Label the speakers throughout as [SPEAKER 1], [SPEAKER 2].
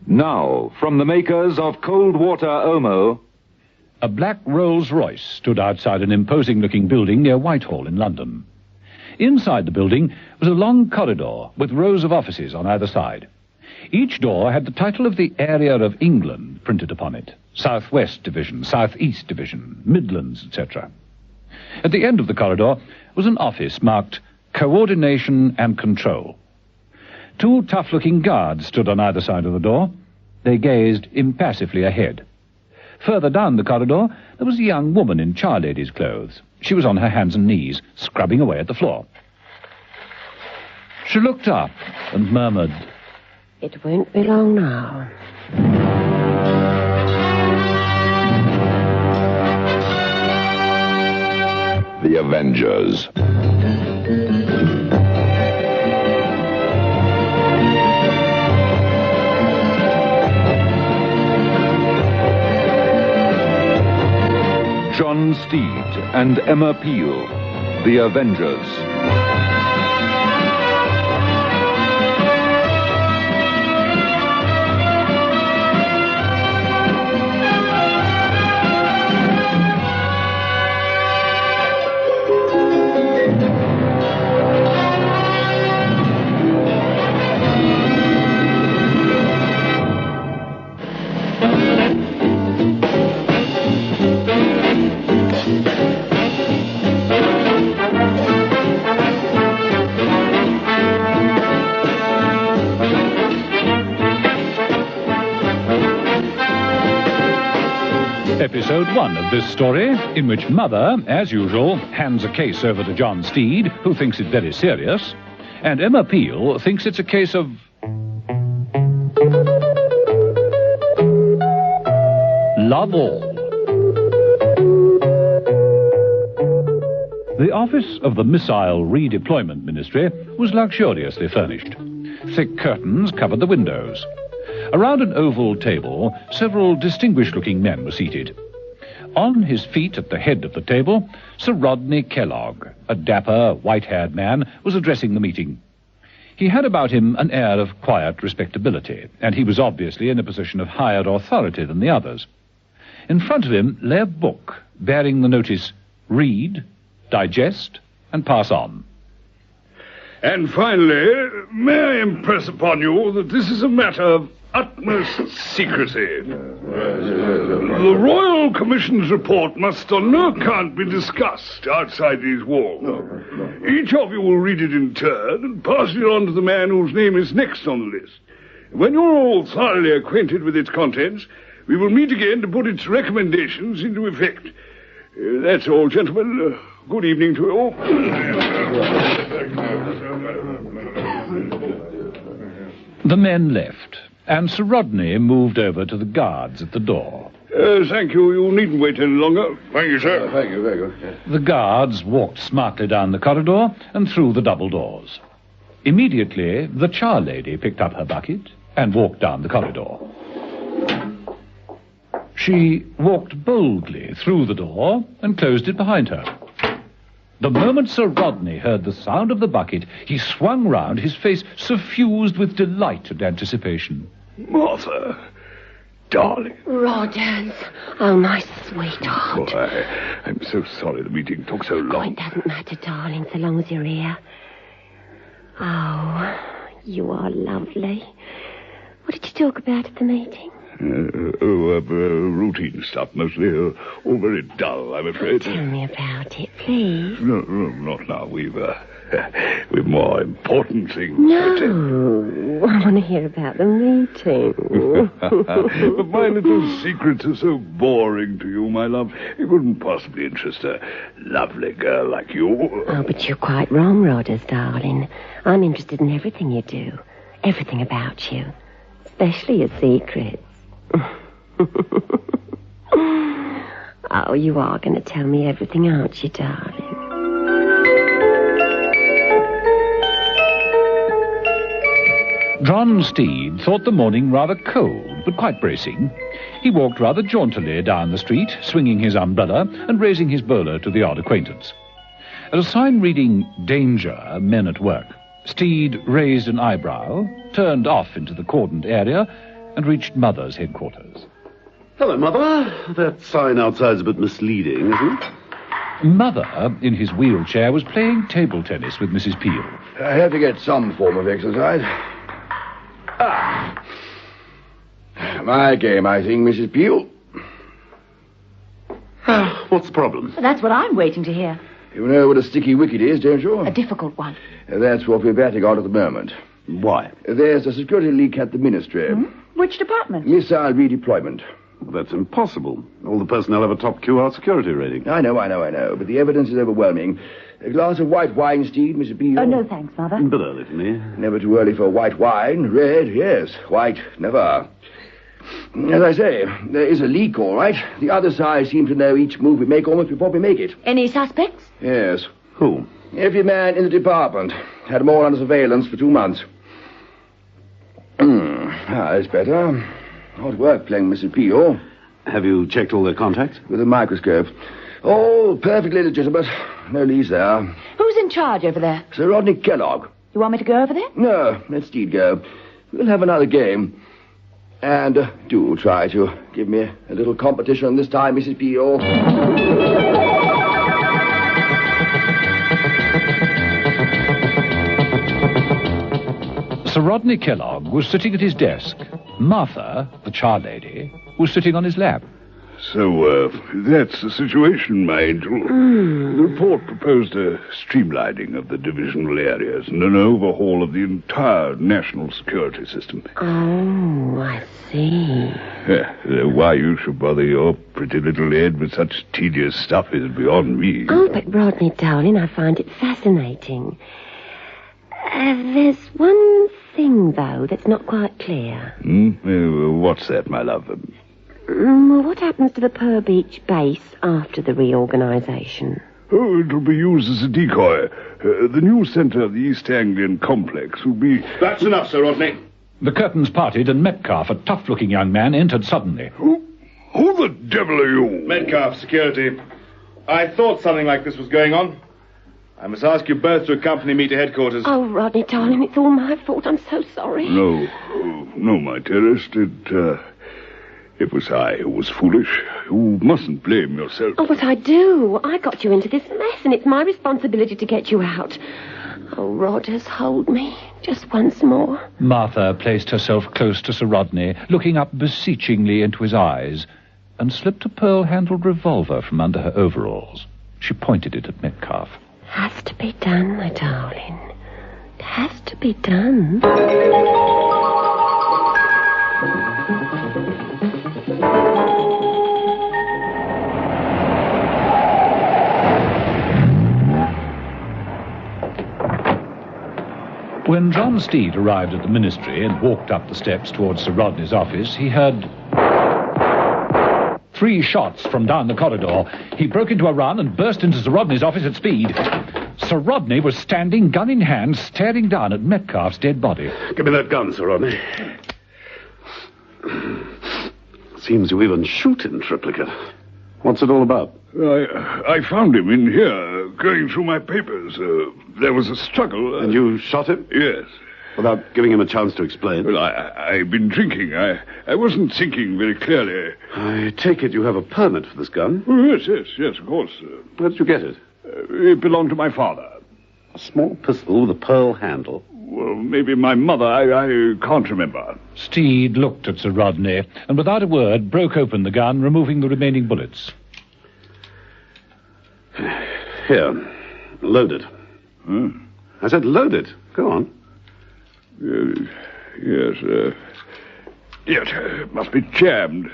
[SPEAKER 1] Now, from the makers of cold water Omo...
[SPEAKER 2] A black Rolls-Royce stood outside an imposing-looking building near Whitehall in London. Inside the building was a long corridor with rows of offices on either side. Each door had the title of the area of England printed upon it. South West Division, South East Division, Midlands, etc. At the end of the corridor was an office marked Coordination and Control. Two tough-looking guards stood on either side of the door. They gazed impassively ahead. Further down the corridor, there was a young woman in charlady's clothes. She was on her hands and knees, scrubbing away at the floor. She looked up and murmured,
[SPEAKER 3] "It won't be long now."
[SPEAKER 1] The Avengers. John Steed and Emma Peel, The Avengers.
[SPEAKER 2] Episode 1 of this story, in which Mother, as usual, hands a case over to John Steed, who thinks it very serious, and Emma Peel thinks it's a case of... love all. The office of the Missile Redeployment Ministry was luxuriously furnished. Thick curtains covered the windows. Around an oval table, several distinguished-looking men were seated. On his feet at the head of the table, Sir Rodney Kellogg, a dapper, white-haired man, was addressing the meeting. He had about him an air of quiet respectability, and he was obviously in a position of higher authority than the others. In front of him lay a book bearing the notice, "Read, digest, and pass on."
[SPEAKER 4] And finally, may I impress upon you that this is a matter of utmost secrecy. The Royal Commission's report must on no account be discussed outside these walls. Each of you will read it in turn and pass it on to the man whose name is next on the list. When you're all thoroughly acquainted with its contents, we will meet again to put its recommendations into effect. That's all, gentlemen. Good evening to you all.
[SPEAKER 2] The men left, and Sir Rodney moved over to the guards at the door.
[SPEAKER 4] Thank you. You needn't wait any longer. Thank you, sir.
[SPEAKER 1] Thank you, very good.
[SPEAKER 2] The guards walked smartly down the corridor and through the double doors. Immediately, the charlady picked up her bucket and walked down the corridor. She walked boldly through the door and closed it behind her. The moment Sir Rodney heard the sound of the bucket, he swung round, his face suffused with delight and anticipation.
[SPEAKER 4] Martha, darling.
[SPEAKER 3] Rodders. Oh, my sweetheart.
[SPEAKER 4] Why, I'm so sorry the meeting took so long.
[SPEAKER 3] It doesn't matter, darling, so long as you're here. Oh, you are lovely. What did you talk about at the meeting?
[SPEAKER 4] Routine stuff, mostly. All very dull, I'm afraid.
[SPEAKER 3] Tell me about it, please.
[SPEAKER 4] No, not now. We've more important things.
[SPEAKER 3] No, I want to hear about the meeting.
[SPEAKER 4] But my little secrets are so boring to you, my love. It wouldn't possibly interest a lovely girl like you.
[SPEAKER 3] Oh, but you're quite wrong, Rodders, darling. I'm interested in everything you do. Everything about you. Especially your secrets. Oh, you are going to tell me everything, aren't you, darling?
[SPEAKER 2] John Steed thought the morning rather cold, but quite bracing. He walked rather jauntily down the street, swinging his umbrella and raising his bowler to the odd acquaintance. At a sign reading, "Danger, Men at Work," Steed raised an eyebrow, turned off into the cordoned area, and reached Mother's headquarters.
[SPEAKER 5] Hello, Mother. That sign outside's a bit misleading, isn't it?
[SPEAKER 2] Mother, in his wheelchair, was playing table tennis with Mrs. Peel.
[SPEAKER 6] I have to get some form of exercise. My game, I think, Mrs. Peel.
[SPEAKER 5] What's the problem?
[SPEAKER 7] That's what I'm waiting to hear.
[SPEAKER 6] You know what a sticky wicket is, don't you?
[SPEAKER 7] A difficult one.
[SPEAKER 6] That's what we're batting on at the moment.
[SPEAKER 5] Why?
[SPEAKER 6] There's a security leak at the ministry.
[SPEAKER 7] Which department?
[SPEAKER 6] Missile redeployment.
[SPEAKER 5] Well, that's impossible. All the personnel have a top QR security rating.
[SPEAKER 6] I know. But the evidence is overwhelming. A glass of white wine, Steve, Mrs. Peel?
[SPEAKER 7] Oh, no, thanks, Mother.
[SPEAKER 5] A bit early for me.
[SPEAKER 6] Never too early for white wine. Red, yes. White, never. As I say, there is a leak, all right. The other side seems to know each move we make almost before we make it.
[SPEAKER 7] Any suspects?
[SPEAKER 6] Yes.
[SPEAKER 5] Who?
[SPEAKER 6] Every man in the department. Had them all under surveillance for 2 months. That's better. Hard work playing Mrs. Peel.
[SPEAKER 5] Have you checked all their contacts?
[SPEAKER 6] With a microscope. All perfectly legitimate. No leads there.
[SPEAKER 7] Who's in charge over there?
[SPEAKER 6] Sir Rodney Kellogg.
[SPEAKER 7] You want me to go over there?
[SPEAKER 6] No, let Steed go. We'll have another game. And do try to give me a little competition this time, Mrs. Peel.
[SPEAKER 2] Sir Rodney Kellogg was sitting at his desk. Martha, the char lady, was sitting on his lap.
[SPEAKER 4] So, that's the situation, my angel. The report proposed a streamlining of the divisional areas and an overhaul of the entire national security system.
[SPEAKER 3] Oh, I see.
[SPEAKER 4] Why you should bother your pretty little head with such tedious stuff is beyond me.
[SPEAKER 3] Oh, but Rodney, darling, I find it fascinating. There's one thing, though, that's not quite clear.
[SPEAKER 4] What's that, my love?
[SPEAKER 3] Well, what happens to the Pearl Beach base after the reorganisation?
[SPEAKER 4] Oh, it'll be used as a decoy. The new centre of the East Anglian complex will be...
[SPEAKER 5] That's enough, Sir Rodney.
[SPEAKER 2] The curtains parted and Metcalf, a tough-looking young man, entered suddenly.
[SPEAKER 4] Who the devil are you?
[SPEAKER 8] Metcalf, security. I thought something like this was going on. I must ask you both to accompany me to headquarters.
[SPEAKER 3] Oh, Rodney, darling, it's all my fault. I'm so sorry.
[SPEAKER 4] No, my dearest. It was I who was foolish. You mustn't blame yourself.
[SPEAKER 3] Oh, but I do. I got you into this mess, and it's my responsibility to get you out. Oh, Rogers, hold me. Just once more.
[SPEAKER 2] Martha placed herself close to Sir Rodney, looking up beseechingly into his eyes, and slipped a pearl-handled revolver from under her overalls. She pointed it at Metcalf.
[SPEAKER 3] Has to be done, my darling. It has to be done.
[SPEAKER 2] When John Steed arrived at the ministry and walked up the steps towards Sir Rodney's office, he heard 3 shots from down the corridor. He broke into a run and burst into Sir Rodney's office at speed. Sir Rodney was standing, gun in hand, staring down at Metcalf's dead body.
[SPEAKER 5] Give me that gun, Sir Rodney. Seems you even shoot in triplicate. What's it all about?
[SPEAKER 4] I found him in here, going through my papers. There was a struggle.
[SPEAKER 5] And you shot him?
[SPEAKER 4] Yes.
[SPEAKER 5] Without giving him a chance to explain?
[SPEAKER 4] Well, I've been drinking. I wasn't thinking very clearly.
[SPEAKER 5] I take it you have a permit for this gun?
[SPEAKER 4] Oh, yes, of course.
[SPEAKER 5] Where did you get it?
[SPEAKER 4] It belonged to my father.
[SPEAKER 5] A small pistol with a pearl handle.
[SPEAKER 4] Well, maybe my mother. I can't remember.
[SPEAKER 2] Steed looked at Sir Rodney and without a word broke open the gun, removing the remaining bullets.
[SPEAKER 5] Here, load it.
[SPEAKER 4] Huh?
[SPEAKER 5] I said load it. Go on.
[SPEAKER 4] Yes, it must be jammed.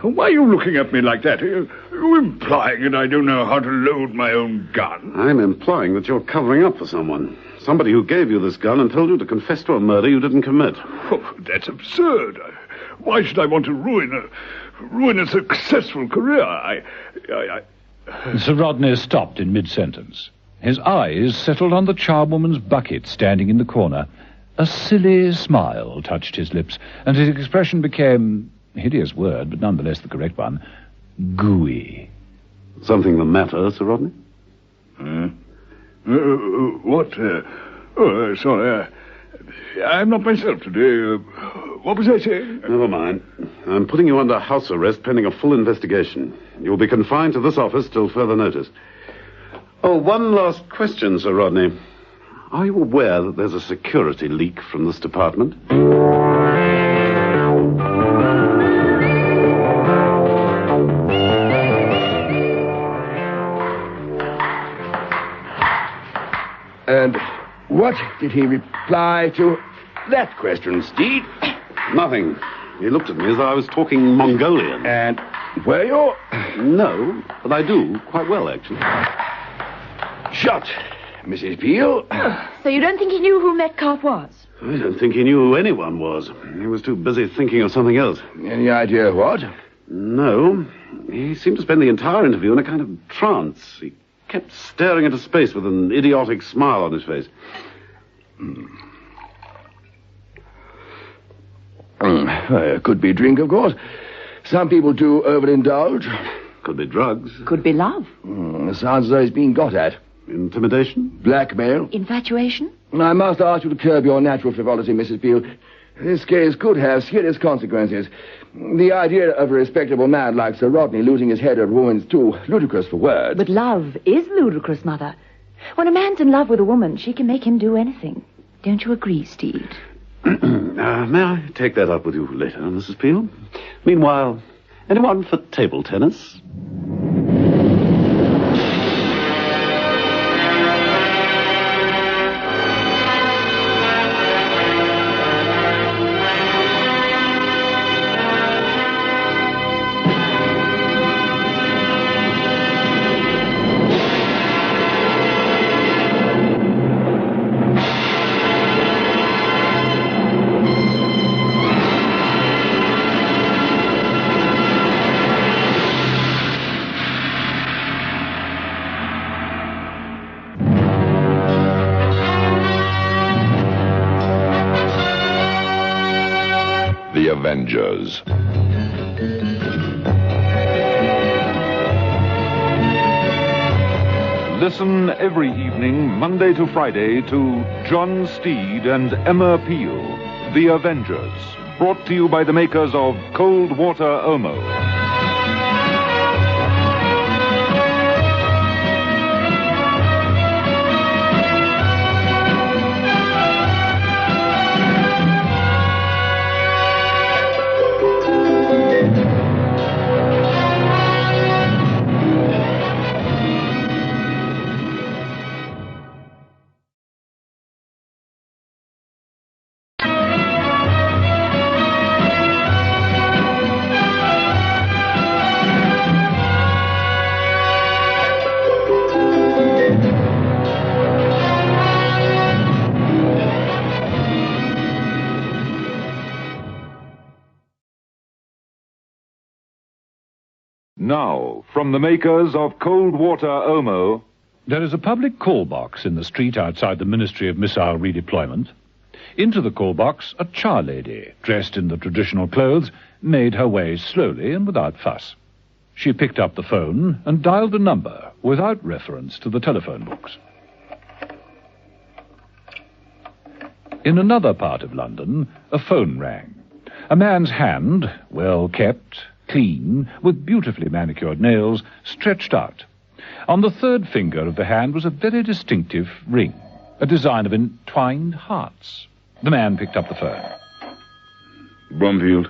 [SPEAKER 4] Why are you looking at me like that? Are you implying that I don't know how to load my own gun?
[SPEAKER 5] I'm implying that you're covering up for someone. Somebody who gave you this gun and told you to confess to a murder you didn't commit.
[SPEAKER 4] Oh, that's absurd. Why should I want to ruin a successful career?
[SPEAKER 2] Sir Rodney stopped in mid-sentence. His eyes settled on the charwoman's bucket standing in the corner. A silly smile touched his lips, and his expression became, hideous word, but nonetheless the correct one, gooey.
[SPEAKER 5] Something the matter, Sir Rodney?
[SPEAKER 4] What? Sorry. I'm not myself today. What was I saying?
[SPEAKER 5] Never mind. I'm putting you under house arrest pending a full investigation. You'll be confined to this office till further notice. Oh, one last question, Sir Rodney. Are you aware that there's a security leak from this department?
[SPEAKER 6] And what did he reply to that question, Steed?
[SPEAKER 5] Nothing. He looked at me as though I was talking Mongolian.
[SPEAKER 6] And were you?
[SPEAKER 5] No, but I do. Quite well, actually.
[SPEAKER 6] Shot, Mrs. Peel.
[SPEAKER 7] So you don't think he knew who Metcalf was?
[SPEAKER 5] I don't think he knew who anyone was. He was too busy thinking of something else.
[SPEAKER 6] Any idea what?
[SPEAKER 5] No. He seemed to spend the entire interview in a kind of trance. He kept staring into space with an idiotic smile on his face.
[SPEAKER 6] Could be drink, of course. Some people do overindulge.
[SPEAKER 5] Could be drugs.
[SPEAKER 7] Could be love.
[SPEAKER 6] Sounds as though he's being got at.
[SPEAKER 5] Intimidation?
[SPEAKER 6] Blackmail.
[SPEAKER 7] Infatuation?
[SPEAKER 6] I must ask you to curb your natural frivolity, Mrs. Peel. This case could have serious consequences. The idea of a respectable man like Sir Rodney losing his head over a woman's too ludicrous for words.
[SPEAKER 7] But love is ludicrous, Mother. When a man's in love with a woman, she can make him do anything. Don't you agree, Steed?
[SPEAKER 5] May I take that up with you later, Mrs. Peel? Meanwhile, anyone for table tennis?
[SPEAKER 1] The Avengers. Listen every evening, Monday to Friday, to John Steed and Emma Peel, The Avengers, brought to you by the makers of Cold Water Omo. Now, from the makers of Cold Water Omo...
[SPEAKER 2] There is a public call box in the street outside the Ministry of Missile Redeployment. Into the call box, a char lady, dressed in the traditional clothes, made her way slowly and without fuss. She picked up the phone and dialed a number without reference to the telephone books. In another part of London, a phone rang. A man's hand, well kept, clean, with beautifully manicured nails, stretched out. On the third finger of the hand was a very distinctive ring, a design of entwined hearts. The man picked up the phone.
[SPEAKER 9] Bromfield?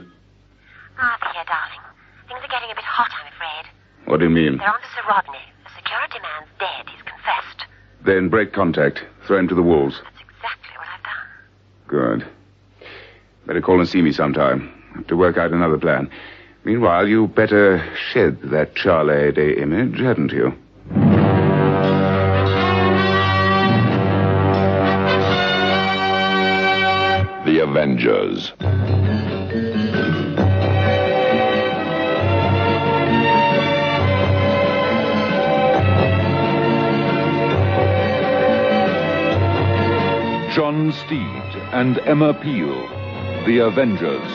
[SPEAKER 3] Arthur here, darling. Things are getting a bit hot, I'm afraid.
[SPEAKER 9] What do you mean?
[SPEAKER 3] They're on to Sir Rodney. The security man's dead. He's confessed.
[SPEAKER 9] Then break contact. Throw him to the wolves.
[SPEAKER 3] That's exactly what I've done.
[SPEAKER 9] Good. Better call and see me sometime. Have to work out another plan. Meanwhile, you better shed that Charlie Day image, hadn't you?
[SPEAKER 1] The Avengers. John Steed and Emma Peel, The Avengers.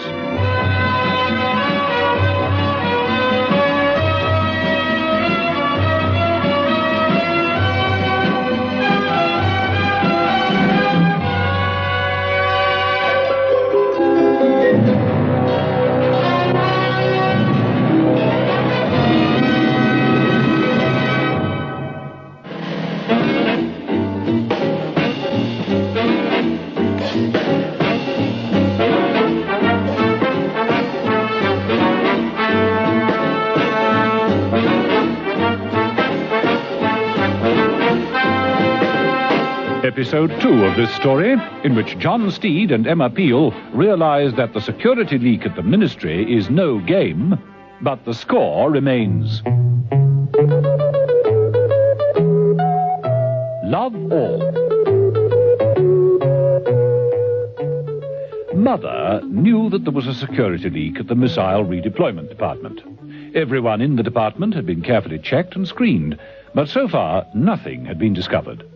[SPEAKER 2] episode 2 of this story, in which John Steed and Emma Peel realize that the security leak at the ministry is no game, but the score remains. Love all. Mother knew that there was a security leak at the missile redeployment department. Everyone in the department had been carefully checked and screened, but so far nothing had been discovered.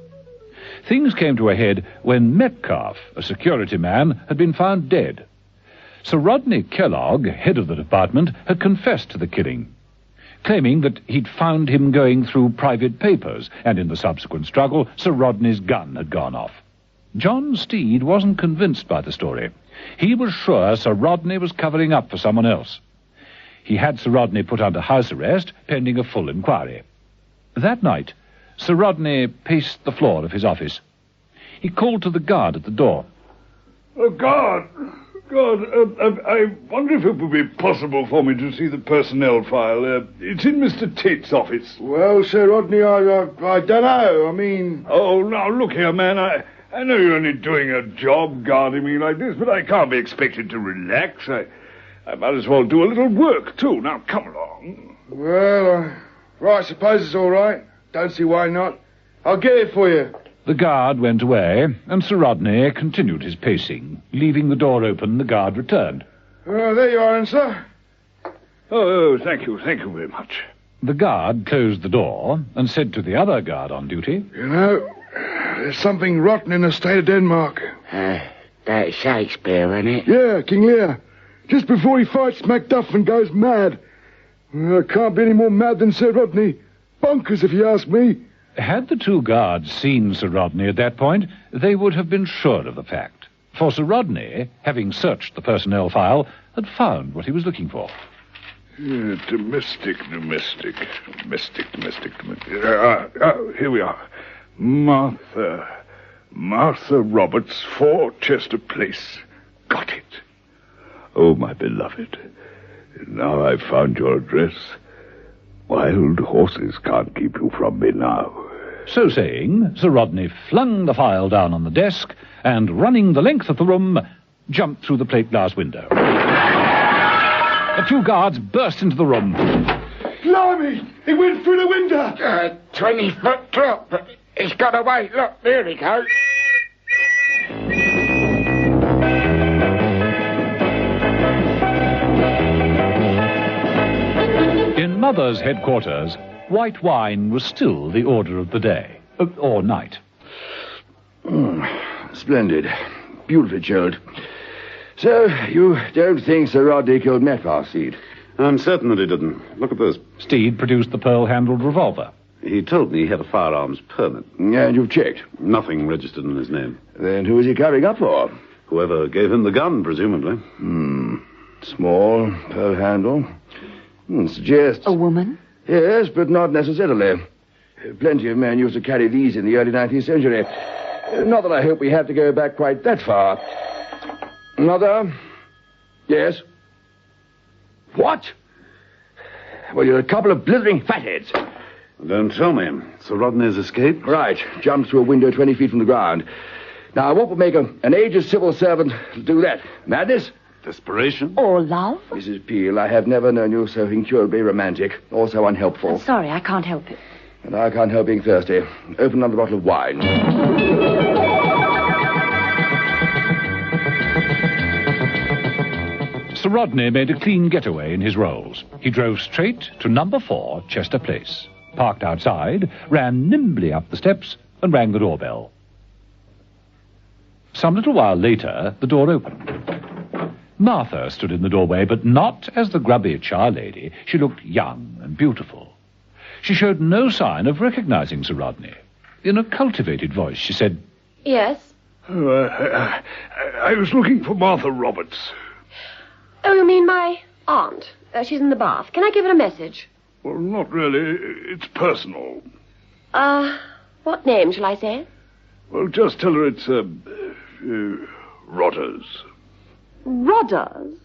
[SPEAKER 2] Things came to a head when Metcalf, a security man, had been found dead. Sir Rodney Kellogg, head of the department, had confessed to the killing, claiming that he'd found him going through private papers, and in the subsequent struggle, Sir Rodney's gun had gone off. John Steed wasn't convinced by the story. He was sure Sir Rodney was covering up for someone else. He had Sir Rodney put under house arrest, pending a full inquiry. That night, Sir Rodney paced the floor of his office. He called to the guard at the door.
[SPEAKER 4] Guard, I wonder if it would be possible for me to see the personnel file. It's in Mr. Tate's office.
[SPEAKER 6] Well, Sir Rodney, I don't know. I mean...
[SPEAKER 4] Oh, now, look here, man. I know you're only doing a job guarding me like this, but I can't be expected to relax. I might as well do a little work, too. Now, come along.
[SPEAKER 6] Well, I suppose it's all right. Don't see why not. I'll get it for you.
[SPEAKER 2] The guard went away, and Sir Rodney continued his pacing. Leaving the door open, the guard returned.
[SPEAKER 6] There you are, sir.
[SPEAKER 4] Oh, thank you very much.
[SPEAKER 2] The guard closed the door and said to the other guard on duty,
[SPEAKER 6] You know, there's something rotten in the state of Denmark.
[SPEAKER 10] That's Shakespeare, isn't it?
[SPEAKER 6] Yeah, King Lear. Just before he fights Macduff and goes mad. Can't be any more mad than Sir Rodney. Bonkers, if you ask me.
[SPEAKER 2] Had the two guards seen Sir Rodney at that point, they would have been sure of the fact. For Sir Rodney, having searched the personnel file, had found what he was looking for.
[SPEAKER 4] Domestic. Here we are. Martha Roberts, 4 Chester Place. Got it. Oh, my beloved. Now I've found your address. Wild horses can't keep you from me now.
[SPEAKER 2] So saying, Sir Rodney flung the file down on the desk and, running the length of the room, jumped through the plate glass window. The two guards burst into the room.
[SPEAKER 6] Blimey! He went through the window!
[SPEAKER 10] 20-foot drop, but he's got away. Look, there he goes.
[SPEAKER 2] In Mother's headquarters, white wine was still the order of the day, or night.
[SPEAKER 6] Splendid. Beautifully chilled. So, you don't think Sir Rodney killed Metcalf, Steed?
[SPEAKER 5] I'm certain that he didn't. Look at this.
[SPEAKER 2] Steed produced the pearl-handled revolver.
[SPEAKER 5] He told me he had a firearms permit.
[SPEAKER 6] And you've checked?
[SPEAKER 5] Nothing registered in his name.
[SPEAKER 6] Then who is he covering up for?
[SPEAKER 5] Whoever gave him the gun, presumably.
[SPEAKER 6] Small, pearl handle. Suggests...
[SPEAKER 7] A woman?
[SPEAKER 6] Yes, but not necessarily. Plenty of men used to carry these in the early 19th century. Not that I hope we have to go back quite that far. Mother? Yes? What? Well, you're a couple of blithering fatheads.
[SPEAKER 5] Don't tell me. Sir Rodney's escaped?
[SPEAKER 6] Right. Jumped through a window 20 feet from the ground. Now, what would make an aged civil servant do that? Madness?
[SPEAKER 5] Desperation?
[SPEAKER 7] Or love?
[SPEAKER 6] Mrs. Peel, I have never known you so incurably romantic or so unhelpful.
[SPEAKER 7] I'm sorry, I can't help it.
[SPEAKER 6] And I can't help being thirsty. Open another bottle of wine.
[SPEAKER 2] Sir Rodney made a clean getaway in his rolls. He drove straight to number 4 Chester Place, parked outside, ran nimbly up the steps, and rang the doorbell. Some little while later, the door opened. Martha stood in the doorway, but not as the grubby charlady. She looked young and beautiful. She showed no sign of recognizing Sir Rodney. In a cultivated voice, she said,
[SPEAKER 3] Yes?
[SPEAKER 4] I was looking for Martha Roberts.
[SPEAKER 3] Oh, you mean my aunt? She's in the bath. Can I give her a message?
[SPEAKER 4] Well, not really. It's personal.
[SPEAKER 3] What name shall I say?
[SPEAKER 4] Well, just tell her it's, Rodders.
[SPEAKER 3] Rodders?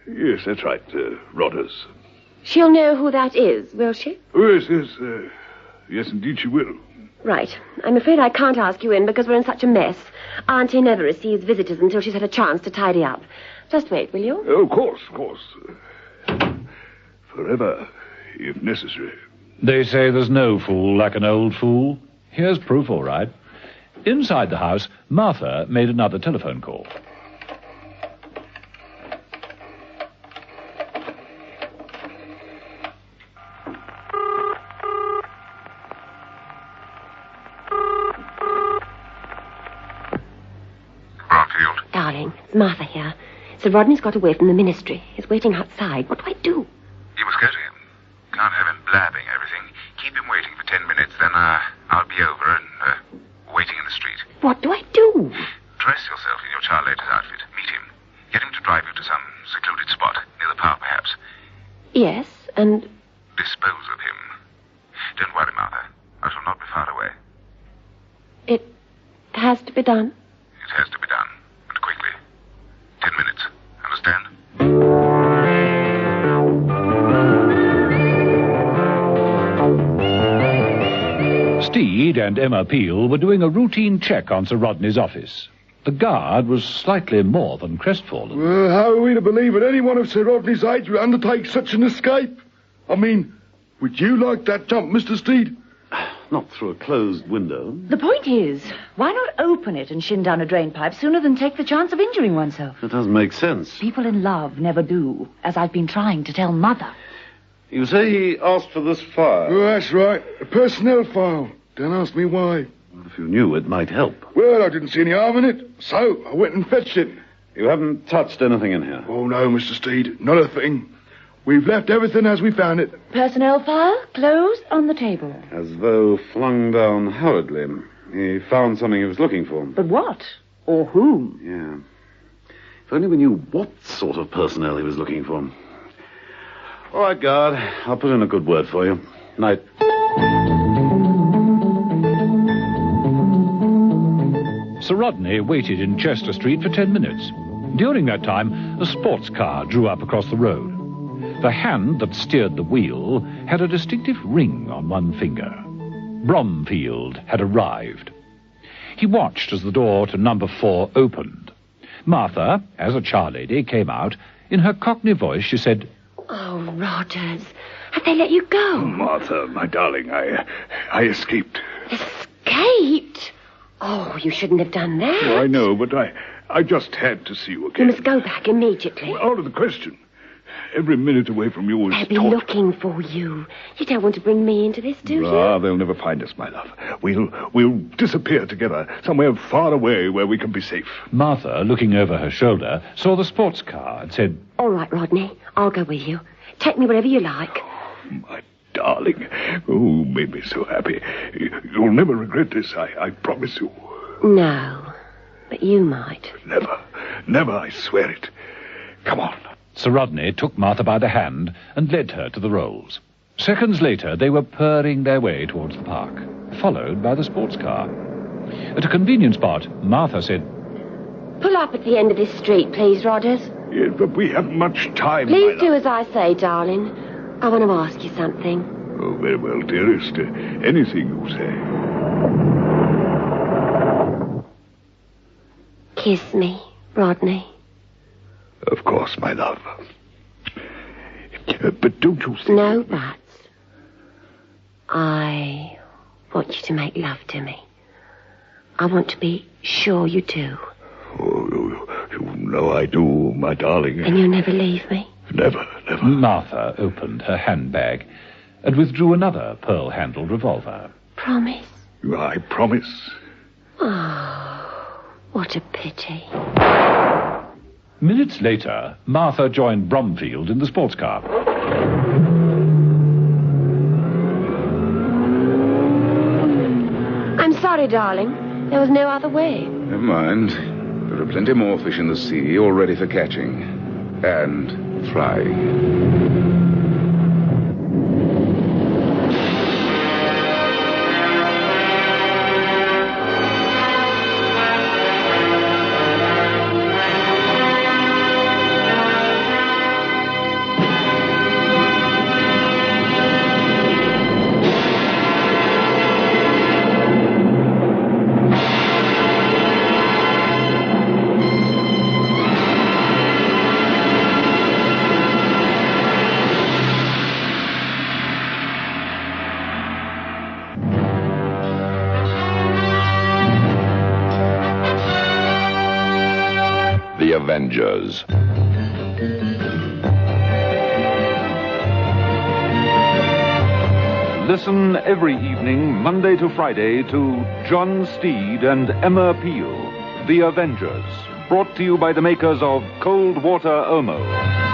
[SPEAKER 4] Yes, that's right, Rodders.
[SPEAKER 3] She'll know who that is, will she?
[SPEAKER 4] Oh, yes, indeed she will.
[SPEAKER 3] Right. I'm afraid I can't ask you in because we're in such a mess. Auntie never receives visitors until she's had a chance to tidy up. Just wait, will you?
[SPEAKER 4] Oh, of course, of course. Forever, if necessary.
[SPEAKER 2] They say there's no fool like an old fool. Here's proof, all right. Inside the house, Martha made another telephone call.
[SPEAKER 9] Bromfield.
[SPEAKER 3] Darling, it's Martha here. Sir Rodney's got away from the ministry. He's waiting outside. What do I do?
[SPEAKER 9] You must go to him. Can't have him blabbing everything. Keep him waiting for 10 minutes, then I'll be over and waiting in the street.
[SPEAKER 3] What do I do?
[SPEAKER 9] Dress yourself in your child lady's outfit. Meet him. Get him to drive you to some secluded spot, near the park perhaps.
[SPEAKER 3] Yes, and...
[SPEAKER 9] Dispose of him. Don't worry, Martha. I shall not be far away.
[SPEAKER 3] It has to be done.
[SPEAKER 9] It has to be done. And quickly. 10 minutes. Understand?
[SPEAKER 2] Steed and Emma Peel were doing a routine check on Sir Rodney's office. The guard was slightly more than crestfallen.
[SPEAKER 4] Well, how are we to believe that anyone of Sir Rodney's age would undertake such an escape? I mean, would you like that jump, Mr. Steed?
[SPEAKER 5] Not through a closed window.
[SPEAKER 7] The point is, why not open it and shin down a drain pipe sooner than take the chance of injuring oneself?
[SPEAKER 5] That doesn't make sense.
[SPEAKER 7] People in love never do, as I've been trying to tell Mother.
[SPEAKER 5] You say he asked for this file?
[SPEAKER 4] Oh, that's right. A personnel file. Don't ask me why.
[SPEAKER 5] If you knew, it might help.
[SPEAKER 4] Well, I didn't see any harm in it, so I went and fetched it.
[SPEAKER 5] You haven't touched anything in here?
[SPEAKER 4] Oh, no, Mr. Steed, not a thing. We've left everything as we found it.
[SPEAKER 7] Personnel file closed on the table.
[SPEAKER 5] As though flung down hurriedly. He found something he was looking for.
[SPEAKER 7] But what? Or whom?
[SPEAKER 5] Yeah. If only we knew what sort of personnel he was looking for. All right, guard. I'll put in a good word for you. Night.
[SPEAKER 2] Sir Rodney waited in Chester Street for 10 minutes. During that time, a sports car drew up across the road. The hand that steered the wheel had a distinctive ring on one finger. Bromfield had arrived. He watched as the door to number 4 opened. Martha, as a charlady, came out. In her Cockney voice, she said,
[SPEAKER 3] Oh, Rogers, have they let you go?
[SPEAKER 4] Martha, my darling, I escaped.
[SPEAKER 3] Escaped? Oh, you shouldn't have done that.
[SPEAKER 4] Oh, I know, but I just had to see you
[SPEAKER 3] You
[SPEAKER 4] again.
[SPEAKER 3] must go back immediately.
[SPEAKER 4] Well, out of the question. Every minute away from you is
[SPEAKER 3] They'll be
[SPEAKER 4] torture.
[SPEAKER 3] looking for you. You don't want to bring me into this, do you?
[SPEAKER 4] Ah, they'll never find us, my love. We'll disappear together, somewhere far away where we can be safe.
[SPEAKER 2] Martha, looking over her shoulder, saw the sports car and said,
[SPEAKER 3] All right, Rodney, I'll go with you. Take me wherever you like.
[SPEAKER 4] My darling. Oh, made me so happy. You'll never regret this, I promise you.
[SPEAKER 3] No, but you might.
[SPEAKER 4] Never. Never, I swear it. Come on.
[SPEAKER 2] Sir Rodney took Martha by the hand and led her to the rolls. Seconds later, they were purring their way towards the park, followed by the sports car. At a convenient spot, Martha said,
[SPEAKER 3] Pull up at the end of this street, please, Rogers.
[SPEAKER 4] Yes, but we haven't much time,
[SPEAKER 3] Please
[SPEAKER 4] my
[SPEAKER 3] do
[SPEAKER 4] love.
[SPEAKER 3] as I say, darling. I want to ask you something.
[SPEAKER 4] Oh, very well, dearest. Anything you say.
[SPEAKER 3] Kiss me, Rodney.
[SPEAKER 4] Of course, my love. But don't you think...
[SPEAKER 3] No buts. I want you to make love to me. I want to be sure you do.
[SPEAKER 4] Oh, you know I do, my darling.
[SPEAKER 3] And you'll never leave me?
[SPEAKER 4] Never, never.
[SPEAKER 2] Martha opened her handbag and withdrew another pearl-handled revolver.
[SPEAKER 3] Promise?
[SPEAKER 4] I promise.
[SPEAKER 3] Oh, what a pity.
[SPEAKER 2] Minutes later, Martha joined Bromfield in the sports car.
[SPEAKER 3] I'm sorry, darling. There was no other way.
[SPEAKER 9] Never mind. There are plenty more fish in the sea, all ready for catching. And frying.
[SPEAKER 11] The Avengers.
[SPEAKER 1] Listen every evening, Monday to Friday, to John Steed and Emma Peel, The Avengers, brought to you by the makers of Cold Water Omo.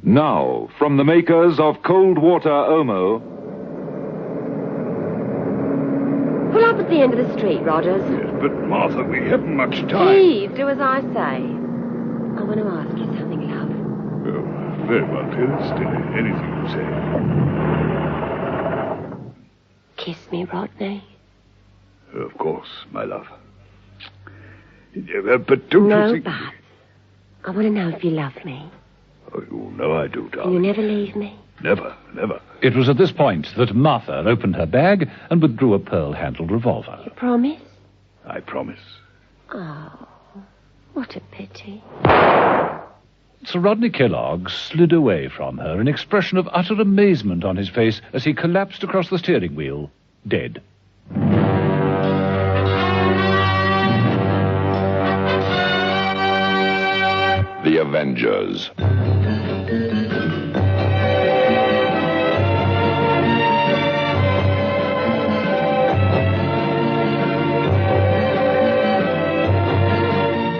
[SPEAKER 1] Now, from the makers of Cold Water Omo.
[SPEAKER 3] Pull up at the end of the street, Rogers.
[SPEAKER 4] Yes, but Martha, we haven't much time.
[SPEAKER 3] Please, do as I say. I want to ask you something, love.
[SPEAKER 4] Oh, very well, dearest. Anything you say.
[SPEAKER 3] Kiss me, Rodney.
[SPEAKER 4] Of course, my love. But don't
[SPEAKER 3] no,
[SPEAKER 4] you think...
[SPEAKER 3] but I want to know if you love me.
[SPEAKER 4] Oh, you know I do,
[SPEAKER 3] And
[SPEAKER 4] darling.
[SPEAKER 3] you never leave me.
[SPEAKER 4] Never, never.
[SPEAKER 2] It was at this point that Martha opened her bag and withdrew a pearl-handled revolver.
[SPEAKER 3] You promise?
[SPEAKER 4] I promise.
[SPEAKER 3] Oh, what a pity.
[SPEAKER 2] Sir Rodney Kellogg slid away from her, an expression of utter amazement on his face as he collapsed across the steering wheel, dead.
[SPEAKER 11] The Avengers.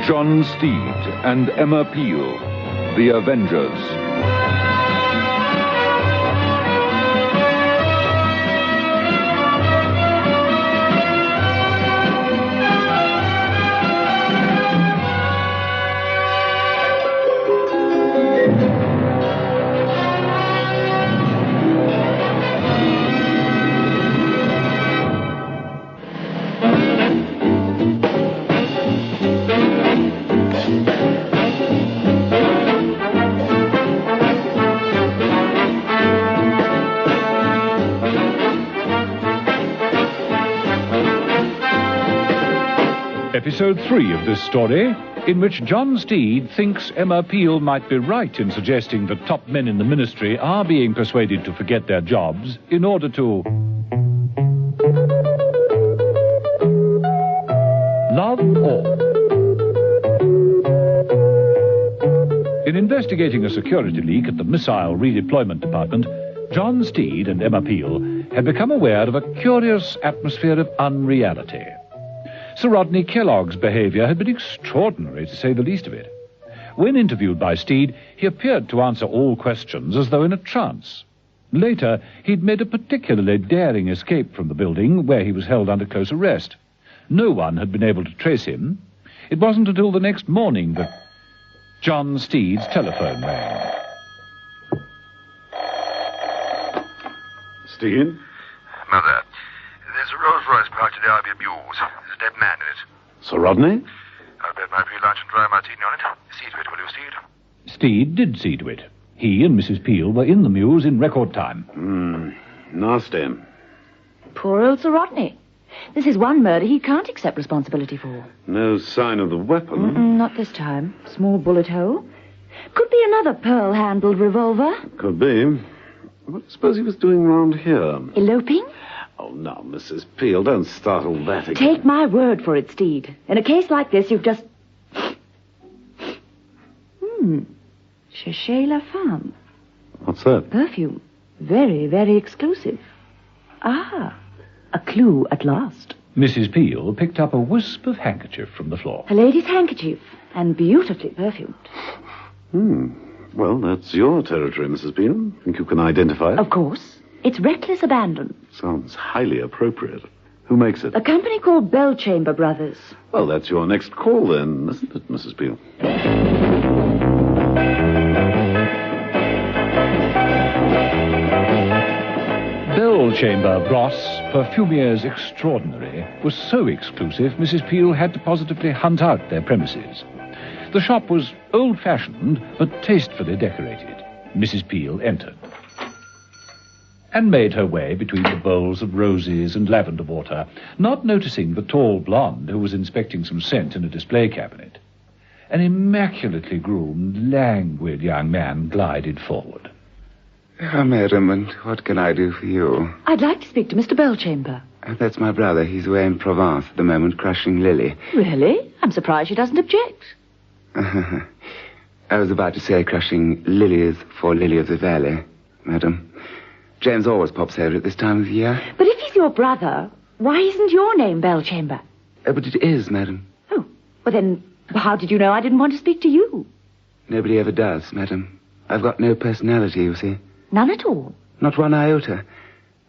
[SPEAKER 1] John Steed and Emma Peel, The Avengers.
[SPEAKER 2] Episode 3 of this story, in which John Steed thinks Emma Peel might be right in suggesting that top men in the ministry are being persuaded to forget their jobs in order to love all. In investigating a security leak at the Missile Redeployment Department, John Steed and Emma Peel had become aware of a curious atmosphere of unreality. Sir Rodney Kellogg's behavior had been extraordinary, to say the least of it. When interviewed by Steed, he appeared to answer all questions as though in a trance. Later, he'd made a particularly daring escape from the building, where he was held under close arrest. No one had been able to trace him. It wasn't until the next morning that John Steed's telephone rang.
[SPEAKER 5] Steed?
[SPEAKER 12] Mother, there's a Rolls-Royce parked at the Albion Mews. There's a dead man in it.
[SPEAKER 5] Sir Rodney?
[SPEAKER 12] I'll bet my pre-lunch and dry martini on it. See to it, will you, Steed?
[SPEAKER 2] Steed did see to it. He and Mrs. Peel were in the Mews in record time.
[SPEAKER 5] Nasty.
[SPEAKER 7] Poor old Sir Rodney. This is one murder he can't accept responsibility for.
[SPEAKER 5] No sign of the weapon.
[SPEAKER 7] Not this time. Small bullet hole. Could be another pearl-handled revolver.
[SPEAKER 5] Could be. What do you suppose he was doing round here?
[SPEAKER 7] Eloping?
[SPEAKER 5] Oh, now, Mrs. Peel, don't startle that again.
[SPEAKER 7] Take my word for it, Steed. In a case like this, you've just... Cherchez la femme.
[SPEAKER 5] What's that?
[SPEAKER 7] Perfume. Very, very exclusive. Ah, a clue at last.
[SPEAKER 2] Mrs. Peel picked up a wisp of handkerchief from the floor.
[SPEAKER 7] A lady's handkerchief, and beautifully perfumed.
[SPEAKER 5] Well, that's your territory, Mrs. Peel. Think you can identify it?
[SPEAKER 7] Of course. It's reckless abandon.
[SPEAKER 5] Sounds highly appropriate. Who makes it?
[SPEAKER 7] A company called Bellchamber Brothers.
[SPEAKER 5] Well, that's your next call then, isn't it, Mrs. Peel?
[SPEAKER 2] Bellchamber Bross, Perfumiers Extraordinary, was so exclusive Mrs. Peel had to positively hunt out their premises. The shop was old-fashioned, but tastefully decorated. Mrs. Peel entered and made her way between the bowls of roses and lavender water, not noticing the tall blonde who was inspecting some scent in a display cabinet. An immaculately groomed, languid young man glided forward.
[SPEAKER 9] Madam, and what can I do for you?
[SPEAKER 7] I'd like to speak to Mr. Bellchamber.
[SPEAKER 9] That's my brother. He's away in Provence at the moment, crushing Lily.
[SPEAKER 7] Really? I'm surprised she doesn't object.
[SPEAKER 9] I was about to say crushing lilies for Lily of the Valley, madam. James always pops over at this time of the year.
[SPEAKER 7] But if he's your brother, why isn't your name Bellchamber?
[SPEAKER 9] But it is, madam.
[SPEAKER 7] Oh, well then, how did you know I didn't want to speak to you?
[SPEAKER 9] Nobody ever does, madam. I've got no personality, you see.
[SPEAKER 7] None at all?
[SPEAKER 9] Not one iota.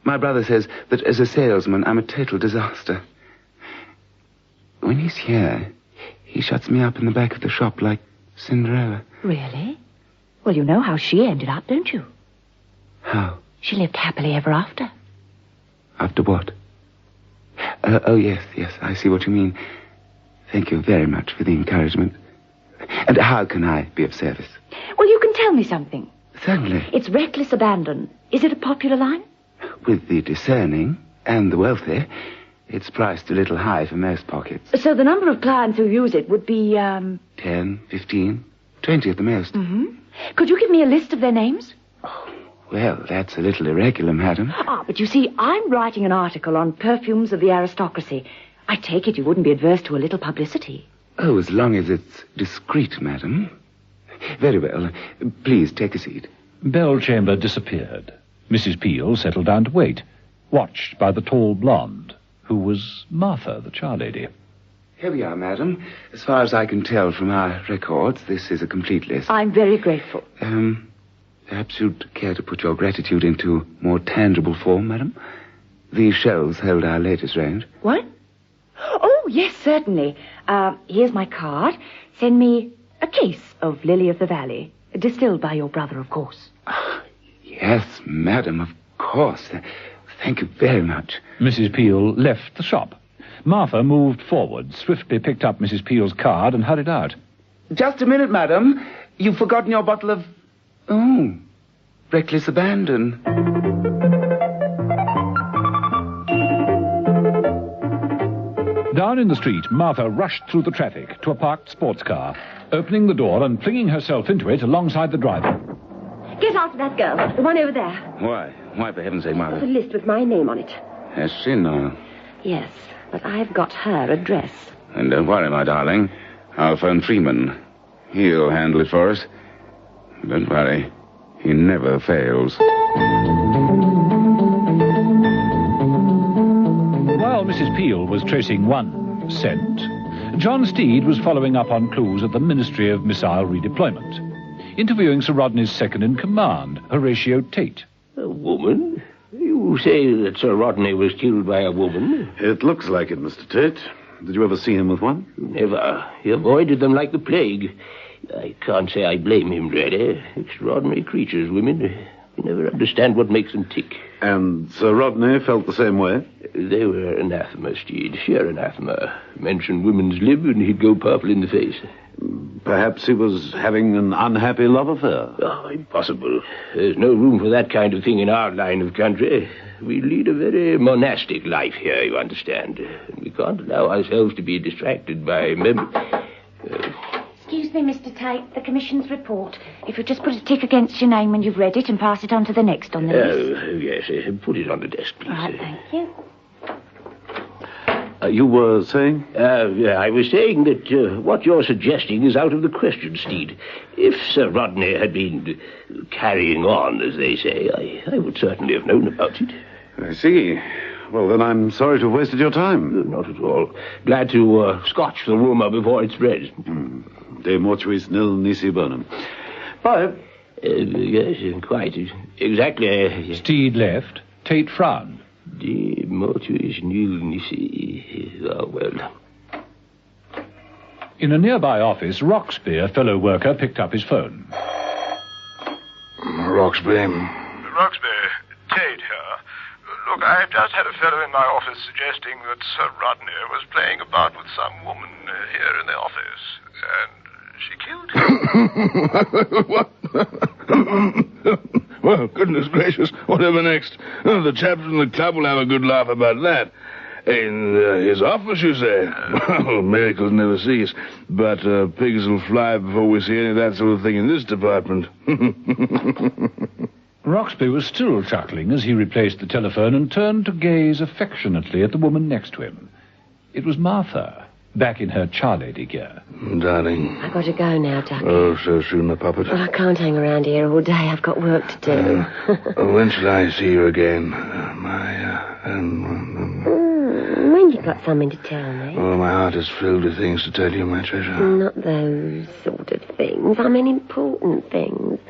[SPEAKER 9] My brother says that as a salesman, I'm a total disaster. When he's here, he shuts me up in the back of the shop like Cinderella.
[SPEAKER 7] Really? Well, you know how she ended up, don't you?
[SPEAKER 9] How?
[SPEAKER 7] She lived happily ever after.
[SPEAKER 9] After what? Oh, yes, I see what you mean. Thank you very much for the encouragement. And how can I be of service?
[SPEAKER 7] Well, you can tell me something.
[SPEAKER 9] Certainly.
[SPEAKER 7] It's reckless abandon. Is it a popular line?
[SPEAKER 9] With the discerning and the wealthy, it's priced a little high for most pockets.
[SPEAKER 7] So the number of clients who use it would be,
[SPEAKER 9] 10, 15, 20 at the most.
[SPEAKER 7] Mm-hmm. Could you give me a list of their names?
[SPEAKER 9] Well, that's a little irregular, madam.
[SPEAKER 7] But you see, I'm writing an article on perfumes of the aristocracy. I take it you wouldn't be adverse to a little publicity.
[SPEAKER 9] Oh, as long as it's discreet, madam. Very well. Please take a seat.
[SPEAKER 2] Bellchamber disappeared. Mrs. Peel settled down to wait, watched by the tall blonde, who was Martha, the charlady.
[SPEAKER 9] Here we are, madam. As far as I can tell from our records, this is a complete list.
[SPEAKER 7] I'm very grateful.
[SPEAKER 9] Perhaps you'd care to put your gratitude into more tangible form, madam? These shelves hold our latest range.
[SPEAKER 7] What? Oh, yes, certainly. Here's my card. Send me a case of Lily of the Valley, distilled by your brother, of course.
[SPEAKER 9] Yes, madam, of course. Thank you very much.
[SPEAKER 2] Mrs. Peel left the shop. Martha moved forward, swiftly picked up Mrs. Peel's card and hurried out.
[SPEAKER 9] Just a minute, madam. You've forgotten your bottle of... Oh, reckless abandon.
[SPEAKER 2] Down in the street, Martha rushed through the traffic to a parked sports car, opening the door and flinging herself into it alongside the driver.
[SPEAKER 3] Get after that girl, the one over there.
[SPEAKER 9] Why? Why, for heaven's sake, Martha?
[SPEAKER 3] There's a list with my name on it.
[SPEAKER 9] Has she now?
[SPEAKER 3] Yes, but I've got her address.
[SPEAKER 9] And don't worry, my darling. I'll phone Freeman. He'll handle it for us. Don't worry. He never fails.
[SPEAKER 2] While Mrs. Peel was tracing one scent, John Steed was following up on clues at the Ministry of Missile Redeployment, interviewing Sir Rodney's second-in-command, Horatio Tate.
[SPEAKER 13] A woman? You say that Sir Rodney was killed by a woman?
[SPEAKER 5] It looks like it, Mr. Tate. Did you ever see him with one?
[SPEAKER 13] Never. He avoided them like the plague. I can't say I blame him, really. Extraordinary creatures, women. You never understand what makes them tick.
[SPEAKER 5] And Sir Rodney felt the same way?
[SPEAKER 13] They were anathema, Steed. Sheer anathema. Mention women's lib and he'd go purple in the face.
[SPEAKER 5] Perhaps he was having an unhappy love affair.
[SPEAKER 13] Oh, impossible. There's no room for that kind of thing in our line of country. We lead a very monastic life here, you understand. And we can't allow ourselves to be distracted by
[SPEAKER 7] Excuse me, Mr. Tate, the Commission's report. If you just put a tick against your name when you've read it and pass it on to the next on the list.
[SPEAKER 13] Oh, yes. Put it on the desk, please.
[SPEAKER 7] Right, thank you.
[SPEAKER 5] You were saying?
[SPEAKER 13] I was saying that what you're suggesting is out of the question, Steed. If Sir Rodney had been carrying on, as they say, I would certainly have known about it.
[SPEAKER 5] I see. Well, then I'm sorry to have wasted your time.
[SPEAKER 13] Not at all. Glad to scotch the rumour before it spreads.
[SPEAKER 5] De mortuis nil nisi bonum. Bye.
[SPEAKER 13] Yes, quite. Exactly.
[SPEAKER 2] Steed left. Tate frowned.
[SPEAKER 13] De mortuis nul nisi. Oh, well.
[SPEAKER 2] In a nearby office, Roxby, a fellow worker, picked up his phone.
[SPEAKER 6] Roxby.
[SPEAKER 12] Roxby, Tate here. Look, I've just had a fellow in my office suggesting that Sir Rodney was playing about with some woman here in the office, and she killed him.
[SPEAKER 4] What? Well, goodness gracious, whatever next? Oh, the chaps in the club will have a good laugh about that. In his office, you say? Well, miracles never cease. But pigs will fly before we see any of that sort of thing in this department.
[SPEAKER 2] Roxby was still chuckling as he replaced the telephone and turned to gaze affectionately at the woman next to him. It was Martha, back in her charlady gear.
[SPEAKER 6] Darling.
[SPEAKER 3] I've got to go now, Ducky.
[SPEAKER 6] Oh, so soon, my puppet.
[SPEAKER 3] Well, I can't hang around here all day. I've got work to do.
[SPEAKER 6] When shall I see you again?
[SPEAKER 3] When you've got something to tell me.
[SPEAKER 6] Oh, my heart is filled with things to tell you, my treasure.
[SPEAKER 3] Not those sort of things. I mean important things.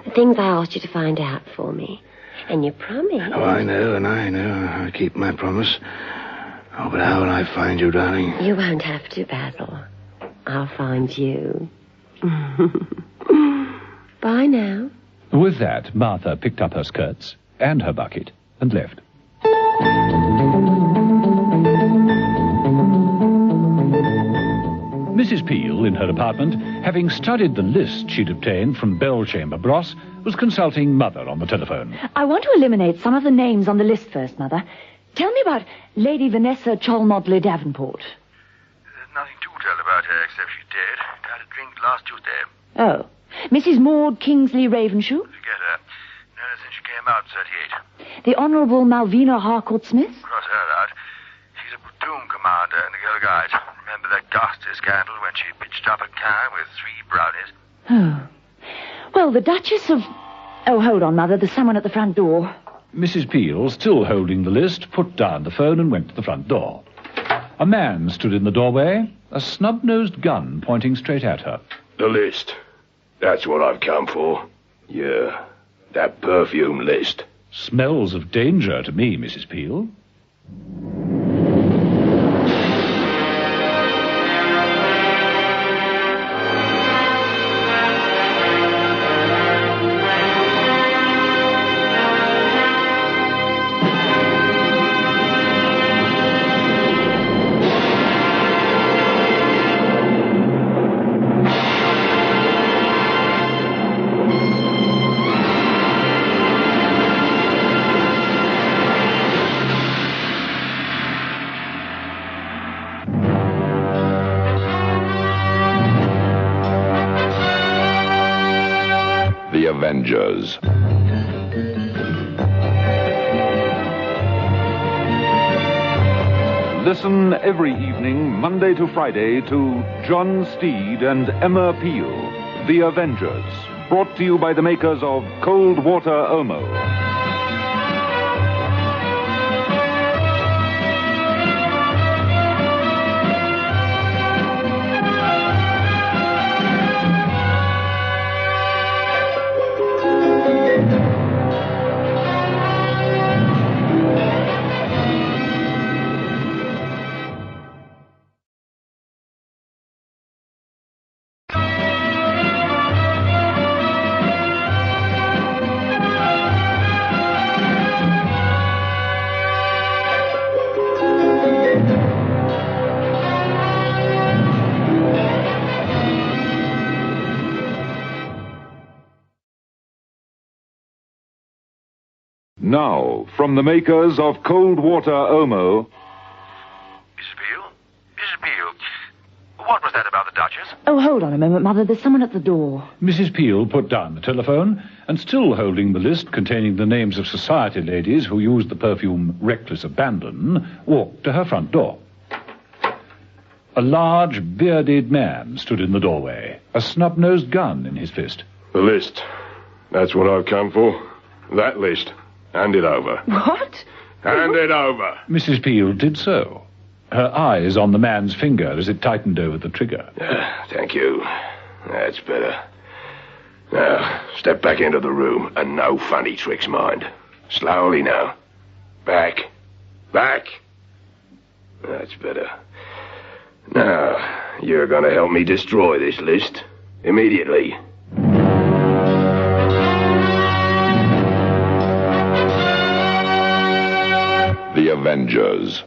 [SPEAKER 3] The things I asked you to find out for me. And you promised.
[SPEAKER 6] Oh, I know. I keep my promise. Oh, but how will I find you, darling?
[SPEAKER 3] You won't have to, Basil. I'll find you. Bye now.
[SPEAKER 2] With that, Martha picked up her skirts and her bucket and left. Mrs. Peel, in her apartment, having studied the list she'd obtained from Bell Chamber Bros, was consulting Mother on the telephone.
[SPEAKER 7] I want to eliminate some of the names on the list first, Mother. Tell me about Lady Vanessa Cholmondeley Davenport.
[SPEAKER 12] There's nothing to tell about her except she's dead. Died of drink last Tuesday.
[SPEAKER 7] Oh. Mrs. Maud Kingsley Ravenshoe.
[SPEAKER 12] Forget her. Known her since she came out in 38.
[SPEAKER 7] The Honourable Malvina Harcourt-Smith.
[SPEAKER 12] Cross her out. She's a platoon commander in the Girl Guides. Remember that ghastly scandal when she pitched up a car with 3 brownies?
[SPEAKER 7] Oh. Well, the Duchess of... Oh, hold on, Mother. There's someone at the front door.
[SPEAKER 2] Mrs. Peel, still holding the list, put down the phone and went to the front door. A man stood in the doorway, a snub-nosed gun pointing straight at her.
[SPEAKER 13] The list. That's what I've come for. Yeah, that perfume list.
[SPEAKER 2] Smells of danger to me, Mrs. Peel.
[SPEAKER 11] The Avengers.
[SPEAKER 1] Listen every evening, Monday to Friday, to John Steed and Emma Peel, The Avengers, brought to you by the makers of Cold Water Omo. Now, from the makers of Cold Water Omo...
[SPEAKER 12] Mrs. Peel? Mrs. Peel, what was that about the Duchess?
[SPEAKER 7] Oh, hold on a moment, Mother. There's someone at the door.
[SPEAKER 2] Mrs. Peel put down the telephone and, still holding the list containing the names of society ladies who used the perfume Reckless Abandon, walked to her front door. A large, bearded man stood in the doorway, a snub-nosed gun in his fist.
[SPEAKER 13] The list. That's what I've come for. That list. Hand it over.
[SPEAKER 7] What?
[SPEAKER 13] Hand it over.
[SPEAKER 2] Mrs. Peel did so, her eyes on the man's finger as it tightened over the trigger.
[SPEAKER 13] Thank you. That's better. Now, step back into the room and no funny tricks, mind. Slowly now. Back. Back. That's better. Now, you're going to help me destroy this list. Immediately.
[SPEAKER 11] The Avengers.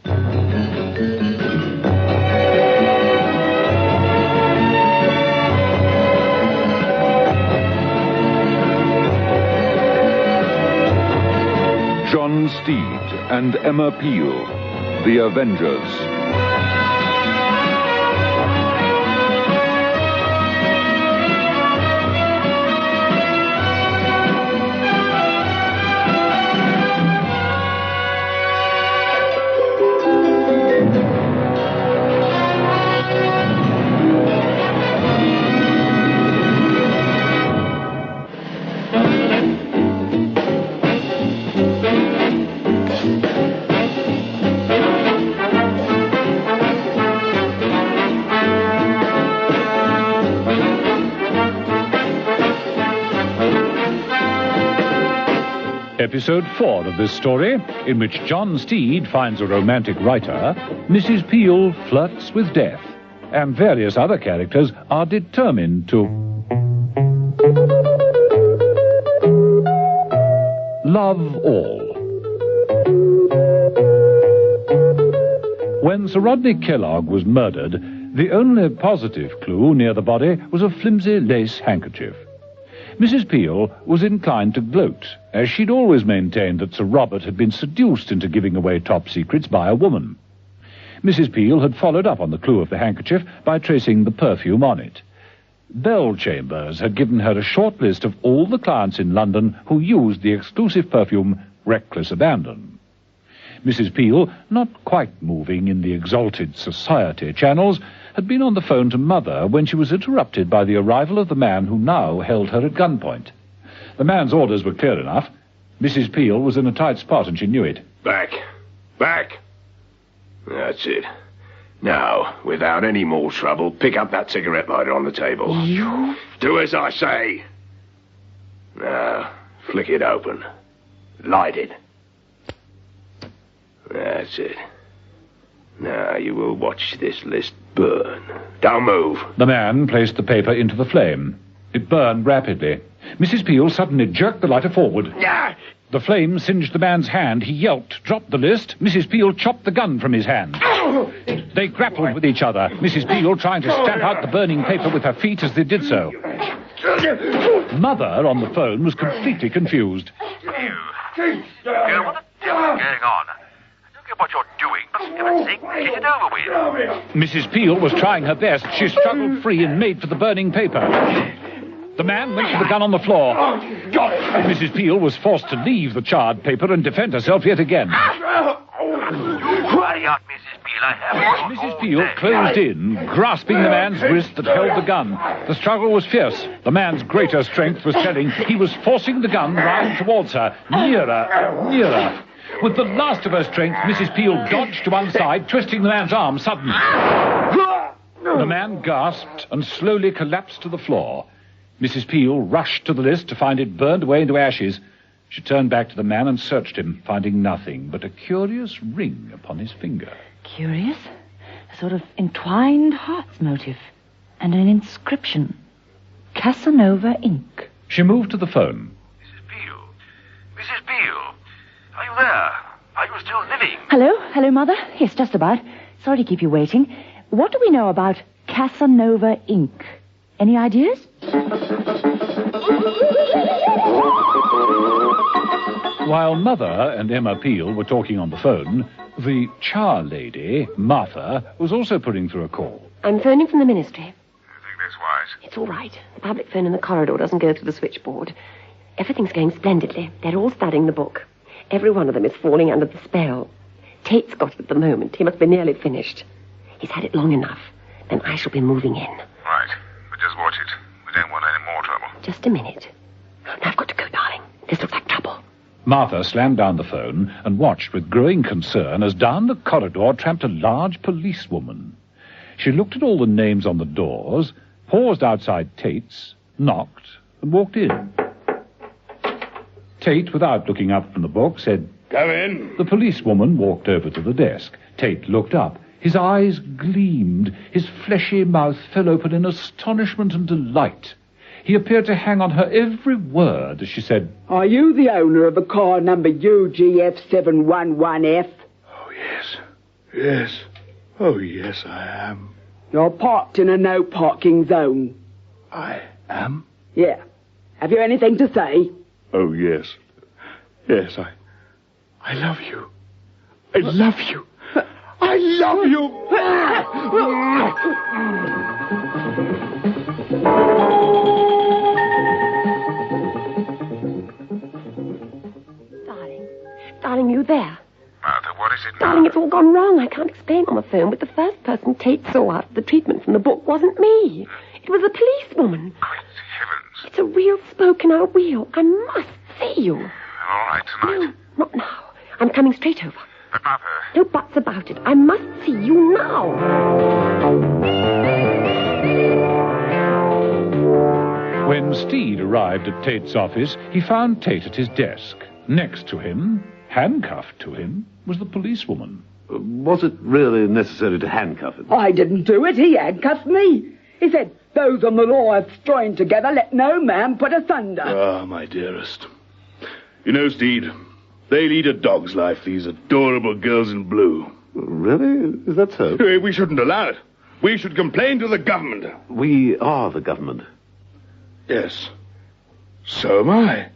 [SPEAKER 1] John Steed and Emma Peel, The Avengers.
[SPEAKER 2] Episode 4 of this story, in which John Steed finds a romantic writer, Mrs. Peel flirts with death, and various other characters are determined to love all. When Sir Rodney Kellogg was murdered, the only positive clue near the body was a flimsy lace handkerchief. Mrs. Peel was inclined to gloat, as she'd always maintained that Sir Robert had been seduced into giving away top secrets by a woman. Mrs. Peel had followed up on the clue of the handkerchief by tracing the perfume on it. Bell Chambers had given her a short list of all the clients in London who used the exclusive perfume Reckless Abandon. Mrs. Peel, not quite moving in the exalted society channels, had been on the phone to Mother when she was interrupted by the arrival of the man who now held her at gunpoint. The man's orders were clear enough. Mrs. Peel was in a tight spot, and she knew it.
[SPEAKER 13] Back. Back. That's it. Now, without any more trouble, pick up that cigarette lighter on the table.
[SPEAKER 3] You?
[SPEAKER 13] Do as I say. Now, flick it open. Light it. That's it. Now you will watch this list burn. Don't move.
[SPEAKER 2] The man placed the paper into the flame. It burned rapidly. Mrs. Peel suddenly jerked the lighter forward. The flame singed the man's hand. He yelped, dropped the list. Mrs. Peel chopped the gun from his hand. They grappled with each other, Mrs. Peel trying to stamp out the burning paper with her feet as they did so. Mother, on the phone, was completely confused.
[SPEAKER 14] What the devil is going on? What you're doing. For heaven's sake, get it over with.
[SPEAKER 2] Mrs. Peel was trying her best. She struggled free and made for the burning paper. The man went for the gun on the floor.
[SPEAKER 10] Got it.
[SPEAKER 2] Mrs. Peel was forced to leave the charred paper and defend herself yet again.
[SPEAKER 14] Hurry up, Mrs. Peel. I have
[SPEAKER 2] Mrs. Peel closed in, grasping the man's wrist that held the gun. The struggle was fierce. The man's greater strength was telling. He was forcing the gun round towards her, nearer, nearer. With the last of her strength, Mrs. Peel dodged to one side, twisting the man's arm suddenly. The man gasped and slowly collapsed to the floor. Mrs. Peel rushed to the list to find it burned away into ashes. She turned back to the man and searched him, finding nothing but a curious ring upon his finger.
[SPEAKER 7] Curious? A sort of entwined heart's motif. And an inscription. Casanova ink.
[SPEAKER 2] She moved to the phone.
[SPEAKER 14] Mrs. Peel, are you there? Are you still living?
[SPEAKER 7] Hello, Mother? Yes, just about. Sorry to keep you waiting. What do we know about Casanova ink? Any ideas?
[SPEAKER 2] While Mother and Emma Peel were talking on the phone, the char lady, Martha, was also putting through a call.
[SPEAKER 3] I'm phoning from the ministry.
[SPEAKER 14] You think that's wise?
[SPEAKER 3] It's all right. The public phone in the corridor doesn't go through the switchboard. Everything's going splendidly. They're all studying the book. Every one of them is falling under the spell. Tate's got it at the moment. He must be nearly finished. He's had it long enough. Then I shall be moving in.
[SPEAKER 14] Right. But just watch it. We don't want any more trouble.
[SPEAKER 3] Just a minute. Now I've got to go, darling. This looks like trouble.
[SPEAKER 2] Martha slammed down the phone and watched with growing concern as down the corridor tramped a large policewoman. She looked at all the names on the doors, paused outside Tate's, knocked, and walked in. Tate, without looking up from the book, said,
[SPEAKER 4] Come in.
[SPEAKER 2] The policewoman walked over to the desk. Tate looked up. His eyes gleamed. His fleshy mouth fell open in astonishment and delight. He appeared to hang on her every word as she said,
[SPEAKER 15] "Are you the owner of a car number UGF711F?
[SPEAKER 4] Oh, yes. Yes. Oh, yes, I am.
[SPEAKER 15] You're parked in a no parking zone."
[SPEAKER 4] I am?
[SPEAKER 15] Yeah. Have you anything to say?
[SPEAKER 4] Oh, yes. Yes, I love you. I love you. I love you.
[SPEAKER 3] Darling, you there?
[SPEAKER 14] Martha, what is it now?
[SPEAKER 3] Darling, it's all gone wrong. I can't explain on the phone, but the first person Tate saw after the treatment from the book wasn't me. It was a policewoman.
[SPEAKER 14] Great heavens.
[SPEAKER 3] It's a real spoke in our wheel. I must see you.
[SPEAKER 14] All right, tonight.
[SPEAKER 3] No, not now. I'm coming straight over.
[SPEAKER 14] But, Martha...
[SPEAKER 3] No buts about it. I must see you now.
[SPEAKER 2] When Steed arrived at Tate's office, he found Tate at his desk. Next to him, handcuffed to him, was the policewoman.
[SPEAKER 5] Was it really necessary to handcuff him?
[SPEAKER 15] I didn't do it. He handcuffed me. He said, "Those on the law have joined together, let no man put asunder."
[SPEAKER 4] Ah, my dearest. You know, Steed, they lead a dog's life, these adorable girls in blue.
[SPEAKER 5] Really? Is that so?
[SPEAKER 4] We shouldn't allow it. We should complain to the government.
[SPEAKER 5] We are the government.
[SPEAKER 4] Yes. So am I.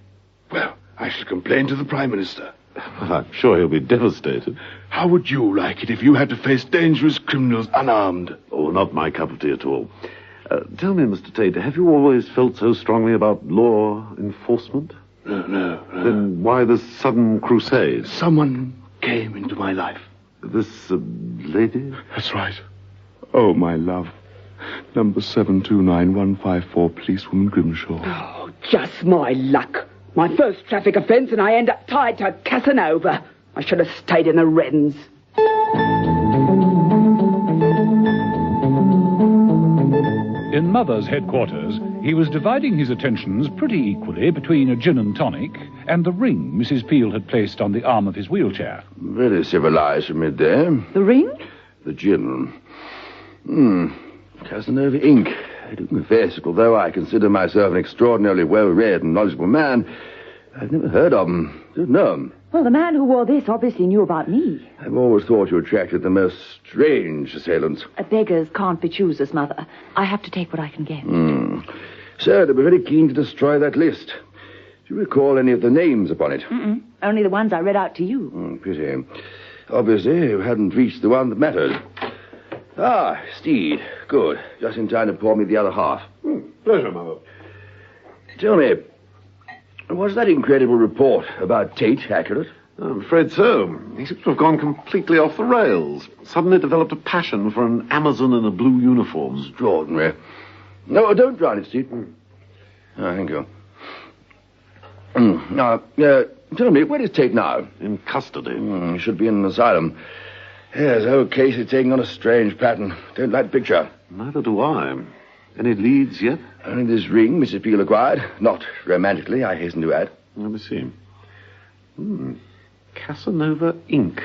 [SPEAKER 4] Well, I shall complain to the Prime Minister.
[SPEAKER 5] Well, I'm sure he'll be devastated.
[SPEAKER 4] How would you like it if you had to face dangerous criminals unarmed?
[SPEAKER 5] Oh, not my cup of tea at all. Tell me, Mr. Tate, have you always felt so strongly about law enforcement?
[SPEAKER 4] No.
[SPEAKER 5] Then why this sudden crusade?
[SPEAKER 4] Someone came into my life.
[SPEAKER 5] This lady?
[SPEAKER 4] That's right. Oh, my love. Number 729154, policewoman Grimshaw.
[SPEAKER 15] Oh, just my luck. My first traffic offence and I end up tied to Casanova. I should have stayed in the Wrens.
[SPEAKER 2] In Mother's headquarters, he was dividing his attentions pretty equally between a gin and tonic and the ring Mrs. Peel had placed on the arm of his wheelchair.
[SPEAKER 6] Very civilized from midday.
[SPEAKER 7] The ring?
[SPEAKER 6] The gin. Casanova ink. I do confess, although I consider myself an extraordinarily well-read and knowledgeable man, I've never heard of them. Don't know them.
[SPEAKER 7] Well, the man who wore this obviously knew about me.
[SPEAKER 6] I've always thought you attracted the most strange assailants.
[SPEAKER 7] Beggars can't be choosers, Mother. I have to take what I can get.
[SPEAKER 6] Sir, they were very keen to destroy that list. Do you recall any of the names upon it?
[SPEAKER 7] Only the ones I read out to you.
[SPEAKER 6] Pity. Obviously, you hadn't reached the one that mattered. Ah, Steed. Good. Just in time to pour me the other half.
[SPEAKER 5] Pleasure, Mother.
[SPEAKER 6] Tell me, was that incredible report about Tate accurate?
[SPEAKER 5] I'm afraid so. He seems to have gone completely off the rails. Suddenly developed a passion for an Amazon in a blue uniform.
[SPEAKER 6] Extraordinary. No, don't drown it, Steve. Thank you. Now, tell me, where is Tate now?
[SPEAKER 5] In custody.
[SPEAKER 6] He should be in an asylum. Yes, the whole case is taking on a strange pattern. Don't like the picture.
[SPEAKER 5] Neither do I. Any leads yet?
[SPEAKER 6] Only this ring Mrs. Peel acquired. Not romantically, I hasten to add.
[SPEAKER 5] Let me see. Casanova ink.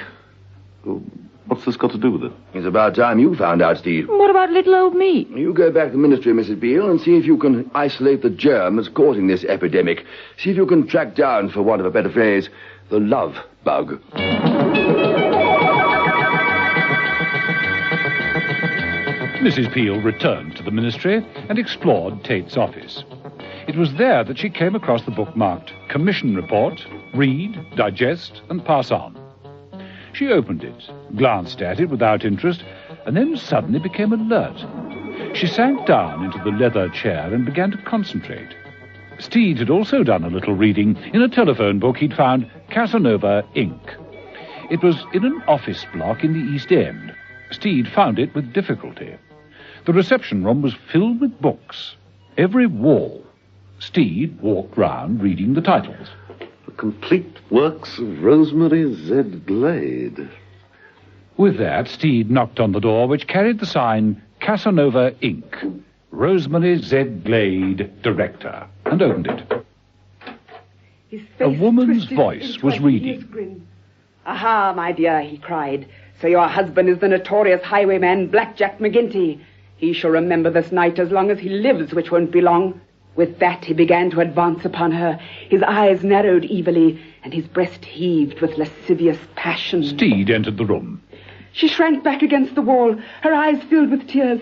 [SPEAKER 5] What's this got to do with it?
[SPEAKER 6] It's about time you found out, Steve.
[SPEAKER 7] What about little old me?
[SPEAKER 6] You go back to the ministry, Mrs. Peel, and see if you can isolate the germ that's causing this epidemic. See if you can track down, for want of a better phrase, the love bug.
[SPEAKER 2] Mrs. Peel returned to the ministry and explored Tate's office. It was there that she came across the book marked Commission Report, Read, Digest, and Pass On. She opened it, glanced at it without interest, and then suddenly became alert. She sank down into the leather chair and began to concentrate. Steed had also done a little reading. In a telephone book he'd found Casanova Ink. It was in an office block in the East End. Steed found it with difficulty. The reception room was filled with books. Every wall. Steed walked round reading the titles.
[SPEAKER 5] The complete works of Rosemary Z. Glade.
[SPEAKER 2] With that, Steed knocked on the door, which carried the sign Casanova Ink. Rosemary Z. Glade, Director, and opened it. A woman's voice was reading.
[SPEAKER 15] Aha, my dear, he cried. So your husband is the notorious highwayman Blackjack McGinty. He shall remember this night as long as he lives, which won't be long. With that he began to advance upon her. His eyes narrowed evilly, and his breast heaved with lascivious passion.
[SPEAKER 2] Steed entered the room.
[SPEAKER 15] She shrank back against the wall, her eyes filled with tears.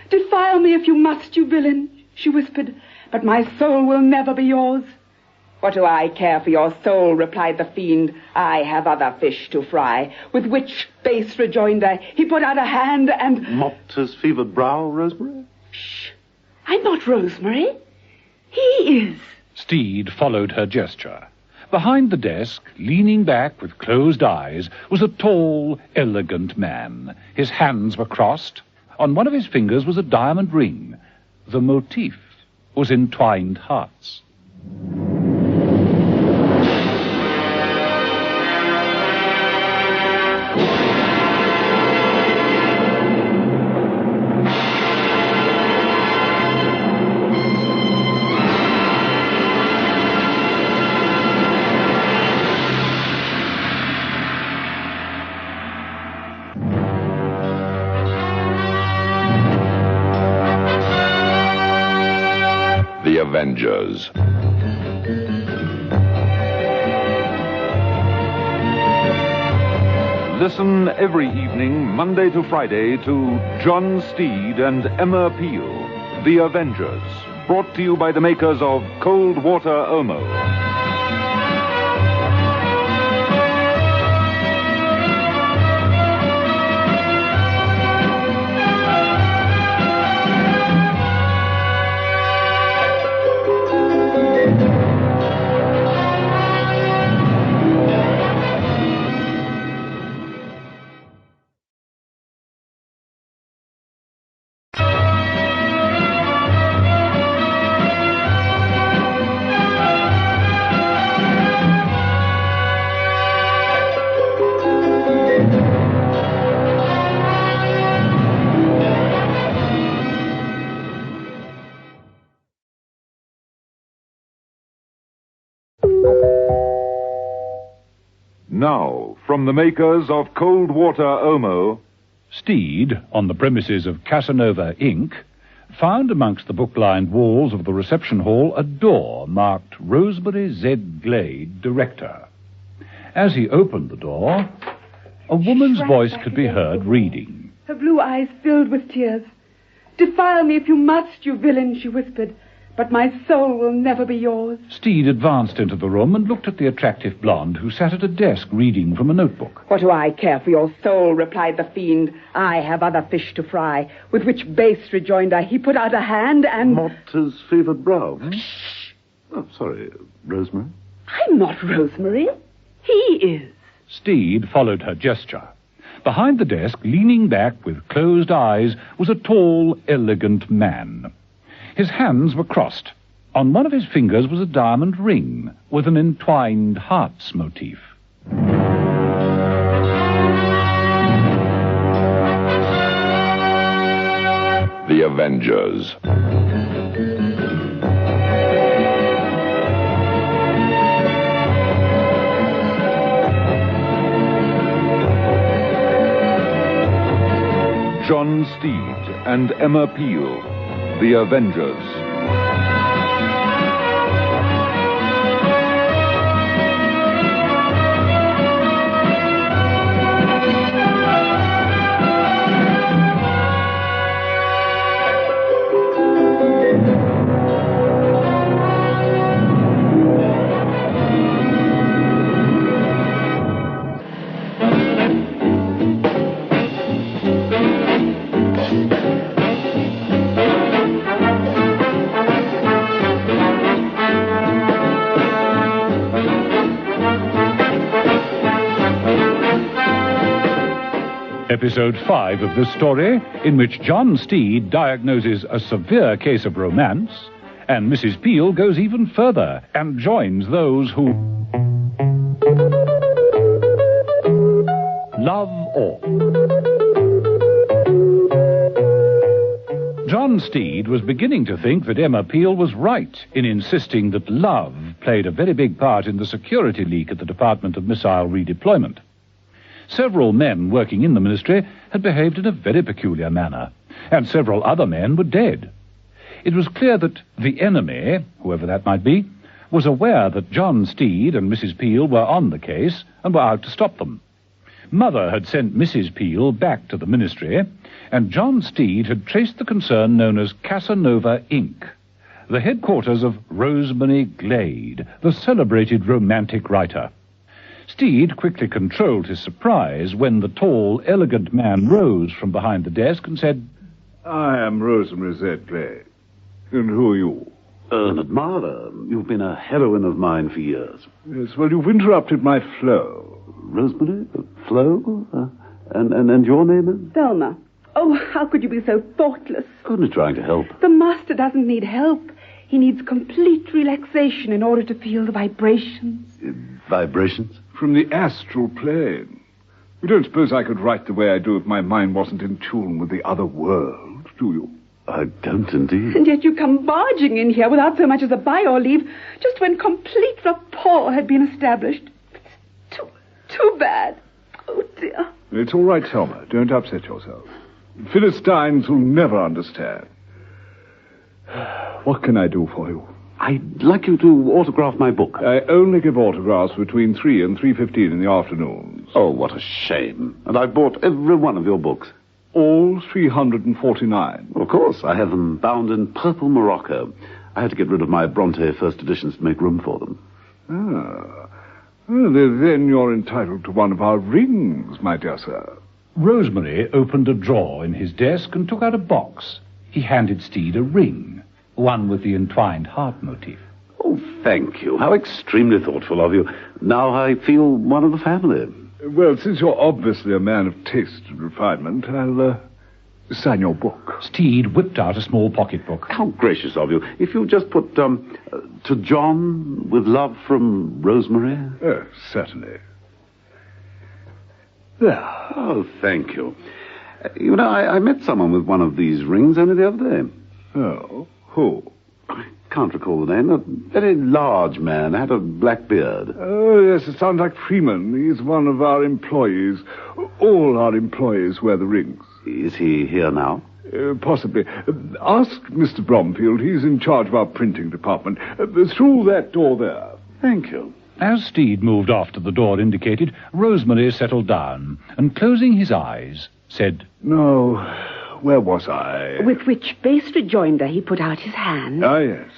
[SPEAKER 15] "Defile me if you must, you villain," she whispered, "but my soul will never be yours." "What do I care for your soul?" replied the fiend. "I have other fish to fry." With which base rejoinder he put out a hand and...
[SPEAKER 5] Mopped his fevered brow, Rosemary?
[SPEAKER 15] Shh! I'm not Rosemary. He is.
[SPEAKER 2] Steed followed her gesture. Behind the desk, leaning back with closed eyes, was a tall, elegant man. His hands were crossed. On one of his fingers was a diamond ring. The motif was entwined hearts.
[SPEAKER 11] The Avengers.
[SPEAKER 1] Listen every evening, Monday to Friday, to John Steed and Emma Peel, The Avengers, brought to you by the makers of Cold Water Omo. Now, from the makers of Cold Water Omo...
[SPEAKER 2] Steed, on the premises of Casanova, Inc., found amongst the book-lined walls of the reception hall a door marked Rosemary Z. Glade, Director. As he opened the door, a woman's voice could be heard reading.
[SPEAKER 15] Her blue eyes filled with tears. "Defile me if you must, you villain," she whispered, "but my soul will never be yours."
[SPEAKER 2] Steed advanced into the room and looked at the attractive blonde who sat at a desk reading from a notebook.
[SPEAKER 15] "What do I care for your soul?" replied the fiend. "I have other fish to fry." With which base rejoinder he put out a hand and...
[SPEAKER 5] Mopped his fevered brow. Shh! Oh, sorry, Rosemary.
[SPEAKER 15] I'm not Rosemary. He is.
[SPEAKER 2] Steed followed her gesture. Behind the desk, leaning back with closed eyes, was a tall, elegant man. His hands were crossed. On one of his fingers was a diamond ring with an entwined hearts motif.
[SPEAKER 11] The Avengers.
[SPEAKER 1] John Steed and Emma Peel, The Avengers.
[SPEAKER 2] Episode 5 of this story, in which John Steed diagnoses a severe case of romance, and Mrs. Peel goes even further and joins those who love all. John Steed was beginning to think that Emma Peel was right in insisting that love played a very big part in the security leak at the Department of Missile Redeployment. Several men working in the ministry had behaved in a very peculiar manner, and several other men were dead. It was clear that the enemy, whoever that might be, was aware that John Steed and Mrs. Peel were on the case and were out to stop them. Mother had sent Mrs. Peel back to the ministry, and John Steed had traced the concern known as Casanova, Inc., the headquarters of Rosemary Glade, the celebrated romantic writer. Steed quickly controlled his surprise when the tall, elegant man rose from behind the desk and said,
[SPEAKER 4] I am Rosemary Z. Glade. And who are you?
[SPEAKER 5] An admirer. You've been a heroine of mine for years.
[SPEAKER 4] Yes, well, you've interrupted my flow.
[SPEAKER 5] Rosemary? Flo? And your name is?
[SPEAKER 15] Thelma. Oh, how could you be so thoughtless?
[SPEAKER 5] Only trying to help.
[SPEAKER 15] The master doesn't need help. He needs complete relaxation in order to feel the vibrations.
[SPEAKER 5] Vibrations?
[SPEAKER 4] From the astral plane. You don't suppose I could write the way I do if my mind wasn't in tune with the other world, do you?
[SPEAKER 5] I don't indeed.
[SPEAKER 15] And yet you come barging in here without so much as a by or leave, just when complete rapport had been established. It's too bad. Oh, dear.
[SPEAKER 4] It's all right, Thelma. Don't upset yourself. Philistines will never understand. What can I do for you?
[SPEAKER 5] I'd like you to autograph my book.
[SPEAKER 4] I only give autographs between 3 and 3:15 in the afternoons.
[SPEAKER 5] Oh, what a shame. And I've bought every one of your books.
[SPEAKER 4] All 349.
[SPEAKER 5] Of course, I have them bound in purple morocco. I had to get rid of my Bronte first editions to make room for them.
[SPEAKER 4] Ah. Well, then you're entitled to one of our rings, my dear sir.
[SPEAKER 2] Rosemary opened a drawer in his desk and took out a box. He handed Steed a ring, one with the entwined heart motif.
[SPEAKER 5] Oh, thank you. How extremely thoughtful of you. Now I feel one of the family.
[SPEAKER 4] Well, since you're obviously a man of taste and refinement, I'll sign your book.
[SPEAKER 2] Steed whipped out a small pocketbook.
[SPEAKER 5] How gracious of you. If you just put, to John, with love from Rosemary.
[SPEAKER 4] Oh, certainly. There.
[SPEAKER 5] Oh, thank you. You know, I met someone with one of these rings only the other day.
[SPEAKER 4] Oh, who?
[SPEAKER 5] I can't recall the name. A very large man, had a black beard.
[SPEAKER 4] Oh, yes, it sounds like Freeman. He's one of our employees. All our employees wear the rings.
[SPEAKER 5] Is he here now?
[SPEAKER 4] Possibly. Ask Mr. Bromfield. He's in charge of our printing department. Through that door there.
[SPEAKER 5] Thank you.
[SPEAKER 2] As Steed moved off to the door indicated, Rosemary settled down and, closing his eyes, said,
[SPEAKER 4] No, where was I?
[SPEAKER 15] With which base rejoinder he put out his hand.
[SPEAKER 4] Ah, yes.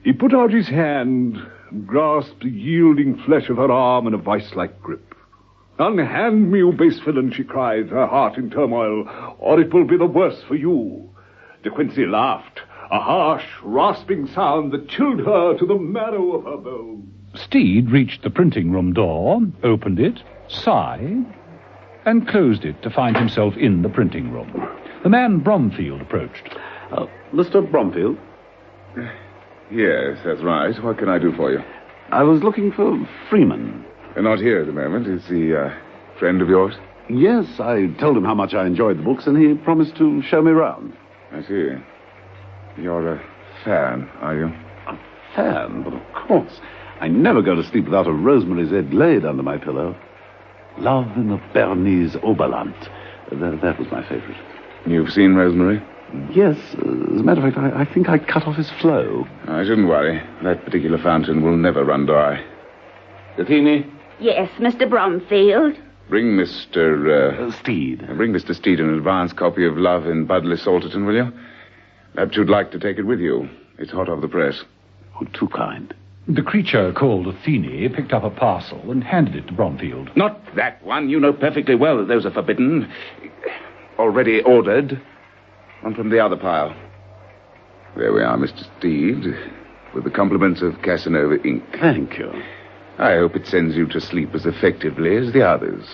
[SPEAKER 4] He put out his hand and grasped the yielding flesh of her arm in a vice-like grip. Unhand me, you base villain, she cried, her heart in turmoil, or it will be the worse for you. De Quincey laughed, a harsh, rasping sound that chilled her to the marrow of her bones.
[SPEAKER 2] Steed reached the printing room door, opened it, sighed, and closed it to find himself in the printing room. The man Bromfield approached.
[SPEAKER 5] Mr. Bromfield?
[SPEAKER 16] Yes, that's right. What can I do for you?
[SPEAKER 5] I was looking for Freeman.
[SPEAKER 16] Not here at the moment. Is he a friend of yours?
[SPEAKER 5] Yes, I told him how much I enjoyed the books, and he promised to show me around.
[SPEAKER 16] I see. You're a fan, are you?
[SPEAKER 5] A fan? But of course. I never go to sleep without a Rosemary Z. Glade under my pillow. Love in the Bernese Oberland. That was my favorite.
[SPEAKER 16] You've seen Rosemary?
[SPEAKER 5] Yes. As a matter of fact, I think I cut off his flow.
[SPEAKER 16] I shouldn't worry. That particular fountain will never run dry. Athene?
[SPEAKER 7] Yes, Mr. Bromfield.
[SPEAKER 16] Bring Mr.
[SPEAKER 5] Steed.
[SPEAKER 16] Bring Mr. Steed an advance copy of Love in Budley Salterton, will you? Perhaps you'd like to take it with you. It's hot off the press.
[SPEAKER 5] Oh, too kind.
[SPEAKER 2] The creature called Athene picked up a parcel and handed it to Bromfield.
[SPEAKER 9] Not that one. You know perfectly well that those are forbidden. Already ordered. One from the other pile.
[SPEAKER 16] There we are, Mr. Steed, with the compliments of Casanova, Inc.
[SPEAKER 5] Thank you.
[SPEAKER 16] I hope it sends you to sleep as effectively as the others.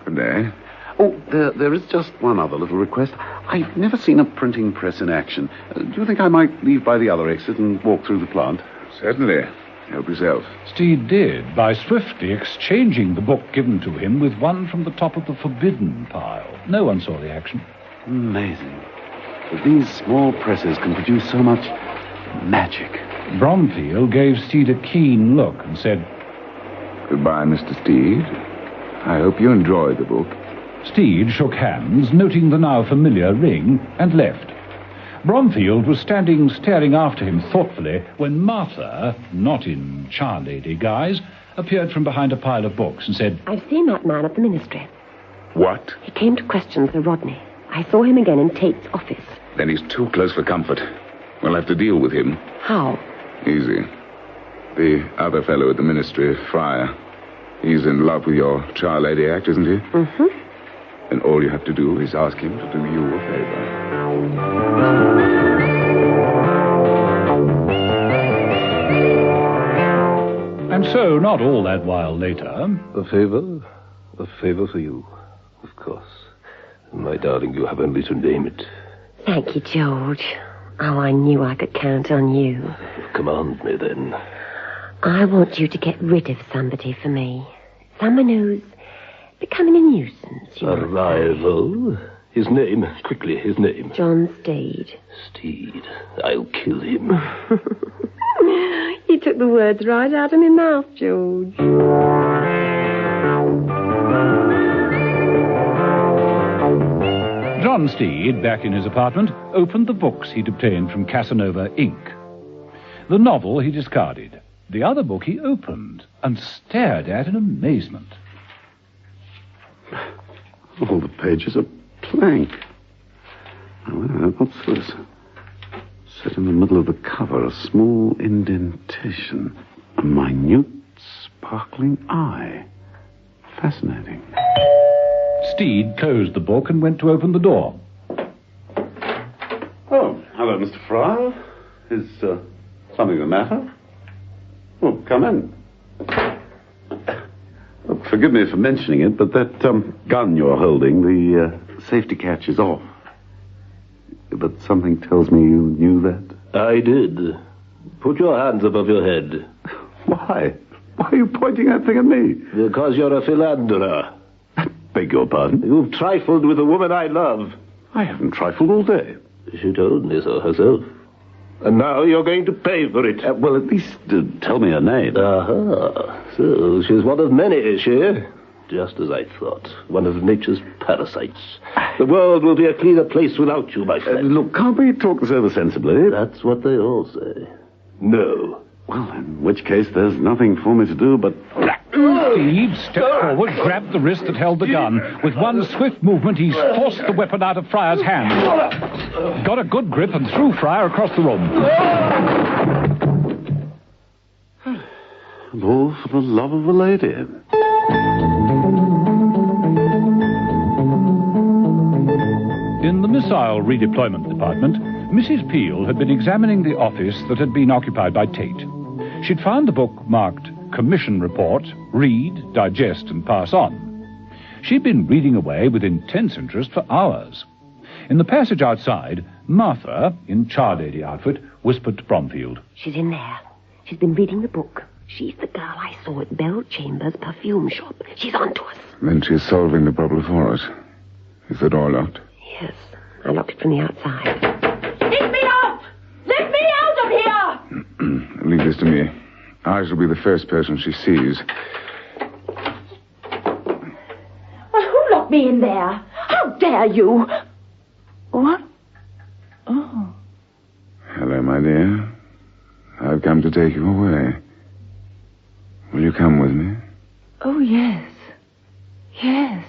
[SPEAKER 16] Good day.
[SPEAKER 5] Oh, there is just one other little request. I've never seen a printing press in action. Do you think I might leave by the other exit and walk through the plant?
[SPEAKER 16] Certainly. Help yourself.
[SPEAKER 2] Steed did, by swiftly exchanging the book given to him with one from the top of the forbidden pile. No one saw the action.
[SPEAKER 5] Amazing. These small presses can produce so much magic.
[SPEAKER 2] Bromfield gave Steed a keen look and said,
[SPEAKER 16] Goodbye, Mr. Steed. I hope you enjoyed the book.
[SPEAKER 2] Steed shook hands, noting the now familiar ring, and left. Bromfield was standing staring after him thoughtfully when Martha, not in charlady guise, appeared from behind a pile of books and said,
[SPEAKER 3] I've seen that man at the ministry.
[SPEAKER 16] What?
[SPEAKER 3] He came to question Sir Rodney. I saw him again in Tate's office.
[SPEAKER 16] Then he's too close for comfort. We'll have to deal with him.
[SPEAKER 3] How?
[SPEAKER 16] Easy. The other fellow at the ministry, Friar. He's in love with your charlady act, isn't he?
[SPEAKER 3] Mm-hmm.
[SPEAKER 16] And all you have to do is ask him to do you a favor.
[SPEAKER 2] And so, not all that while later...
[SPEAKER 17] A favor? A favor for you, of course. My darling, you have only to name it.
[SPEAKER 3] Thank you, George. Oh, I knew I could count on you.
[SPEAKER 17] Command me, then.
[SPEAKER 3] I want you to get rid of somebody for me. Someone who's becoming a nuisance.
[SPEAKER 17] A rival? His name? Quickly, his name.
[SPEAKER 3] John Steed.
[SPEAKER 17] Steed. I'll kill him.
[SPEAKER 3] You took the words right out of my mouth, George.
[SPEAKER 2] John Steed, back in his apartment, opened the books he'd obtained from Casanova Inc. The novel he discarded. The other book he opened and stared at in amazement.
[SPEAKER 5] All the pages are blank. What's this? Set in the middle of the cover, a small indentation. A minute, sparkling eye. Fascinating.
[SPEAKER 2] Steed closed the book and went to open the door.
[SPEAKER 5] Oh, hello, Mr. Fryer. Is something the matter? Oh, come in. Oh, forgive me for mentioning it, but that gun you're holding, the safety catch is off. But something tells me you knew that.
[SPEAKER 17] I did. Put your hands above your head.
[SPEAKER 5] Why? Why are you pointing that thing at me?
[SPEAKER 17] Because you're a philanderer.
[SPEAKER 5] Beg your pardon?
[SPEAKER 17] You've trifled with the woman I love.
[SPEAKER 5] I haven't trifled all day.
[SPEAKER 17] She told me so herself. And now you're going to pay for it.
[SPEAKER 5] Well, at least tell me her name.
[SPEAKER 17] Aha. So she's one of many, is she? Just as I thought. One of nature's parasites. The world will be a cleaner place without you, my friend.
[SPEAKER 5] Look, can't we talk this over sensibly?
[SPEAKER 17] That's what they all say. No.
[SPEAKER 5] Well, in which case there's nothing for me to do but...
[SPEAKER 2] Steed stepped forward, grabbed the wrist that held the gun. With one swift movement, he forced the weapon out of Fryer's hand. Got a good grip and threw Fryer across the room.
[SPEAKER 5] And all for the love of a lady.
[SPEAKER 2] In the missile redeployment department, Mrs. Peel had been examining the office that had been occupied by Tate. She'd found the book marked Commission Report, Read, Digest, and Pass On. She'd been reading away with intense interest for hours. In the passage outside, Martha, in charlady outfit, whispered to Bromfield.
[SPEAKER 3] She's in there. She's been reading the book. She's the girl I saw at Bell Chambers' perfume shop. She's on to us.
[SPEAKER 16] Then she's solving the problem for us. Is the door locked?
[SPEAKER 3] Yes. I locked it from the outside.
[SPEAKER 7] Let me out! Let me out of here!
[SPEAKER 16] Leave this to me. I shall be the first person she sees.
[SPEAKER 7] Well, who locked me in there? How dare you? What? Oh.
[SPEAKER 16] Hello, my dear. I've come to take you away. Will you come with me?
[SPEAKER 15] Oh, yes. Yes.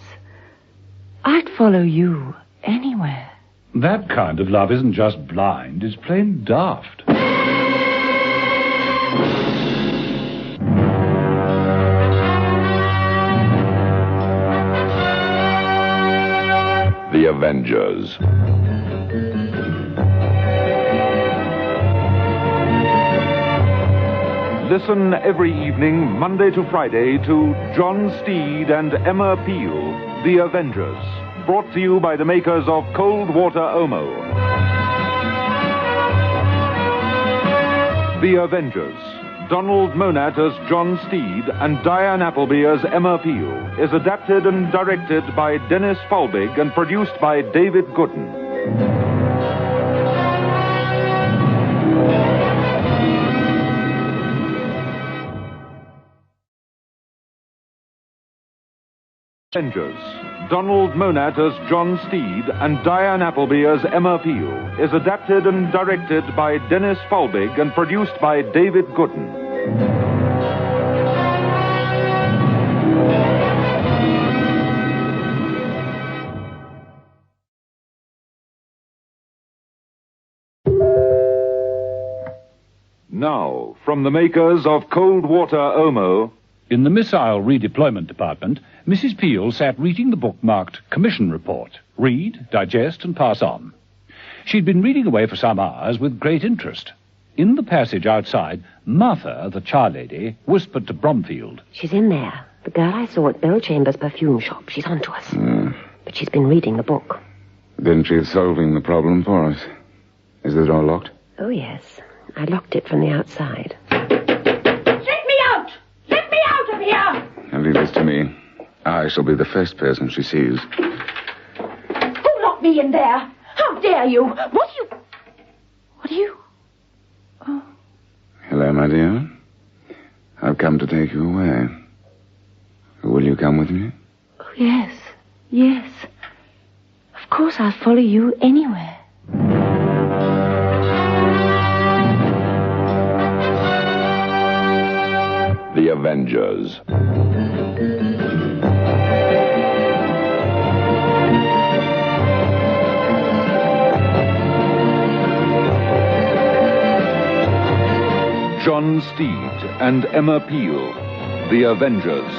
[SPEAKER 15] I'd follow you anywhere.
[SPEAKER 2] That kind of love isn't just blind, it's plain daft.
[SPEAKER 11] The Avengers.
[SPEAKER 1] Listen every evening, Monday to Friday, to John Steed and Emma Peel, The Avengers. Brought to you by the makers of Cold Water Omo. The Avengers. Donald Monat as John Steed and Diane Appleby as Emma Peel is adapted and directed by Dennis Falbig and produced by David Gooden. Avengers. Donald Monat as John Steed and Diane Appleby as Emma Peel is adapted and directed by Dennis Falbig and produced by David Gooden. Now, from the makers of Cold Water Omo...
[SPEAKER 2] In the Missile Redeployment Department, Mrs. Peel sat reading the book marked Commission Report. Read, digest, and pass on. She'd been reading away for some hours with great interest. In the passage outside, Martha, the charlady, whispered to Bromfield.
[SPEAKER 3] She's in there. The girl I saw at Bill Chambers' perfume shop. She's on to us. But she's been reading the book.
[SPEAKER 16] Then she's solving the problem for us. Is the door locked?
[SPEAKER 3] Oh, yes. I locked it from the outside.
[SPEAKER 7] Let me out! Let me out of here!
[SPEAKER 16] Now leave this to me. I shall be the first person she sees.
[SPEAKER 7] Who locked me in there? How dare you? What do you... Oh.
[SPEAKER 16] Hello, my dear. I've come to take you away. Will you come with me?
[SPEAKER 3] Oh, yes. Yes. Of course I'll follow you anywhere.
[SPEAKER 11] The Avengers.
[SPEAKER 1] John Steed and Emma Peel, The Avengers.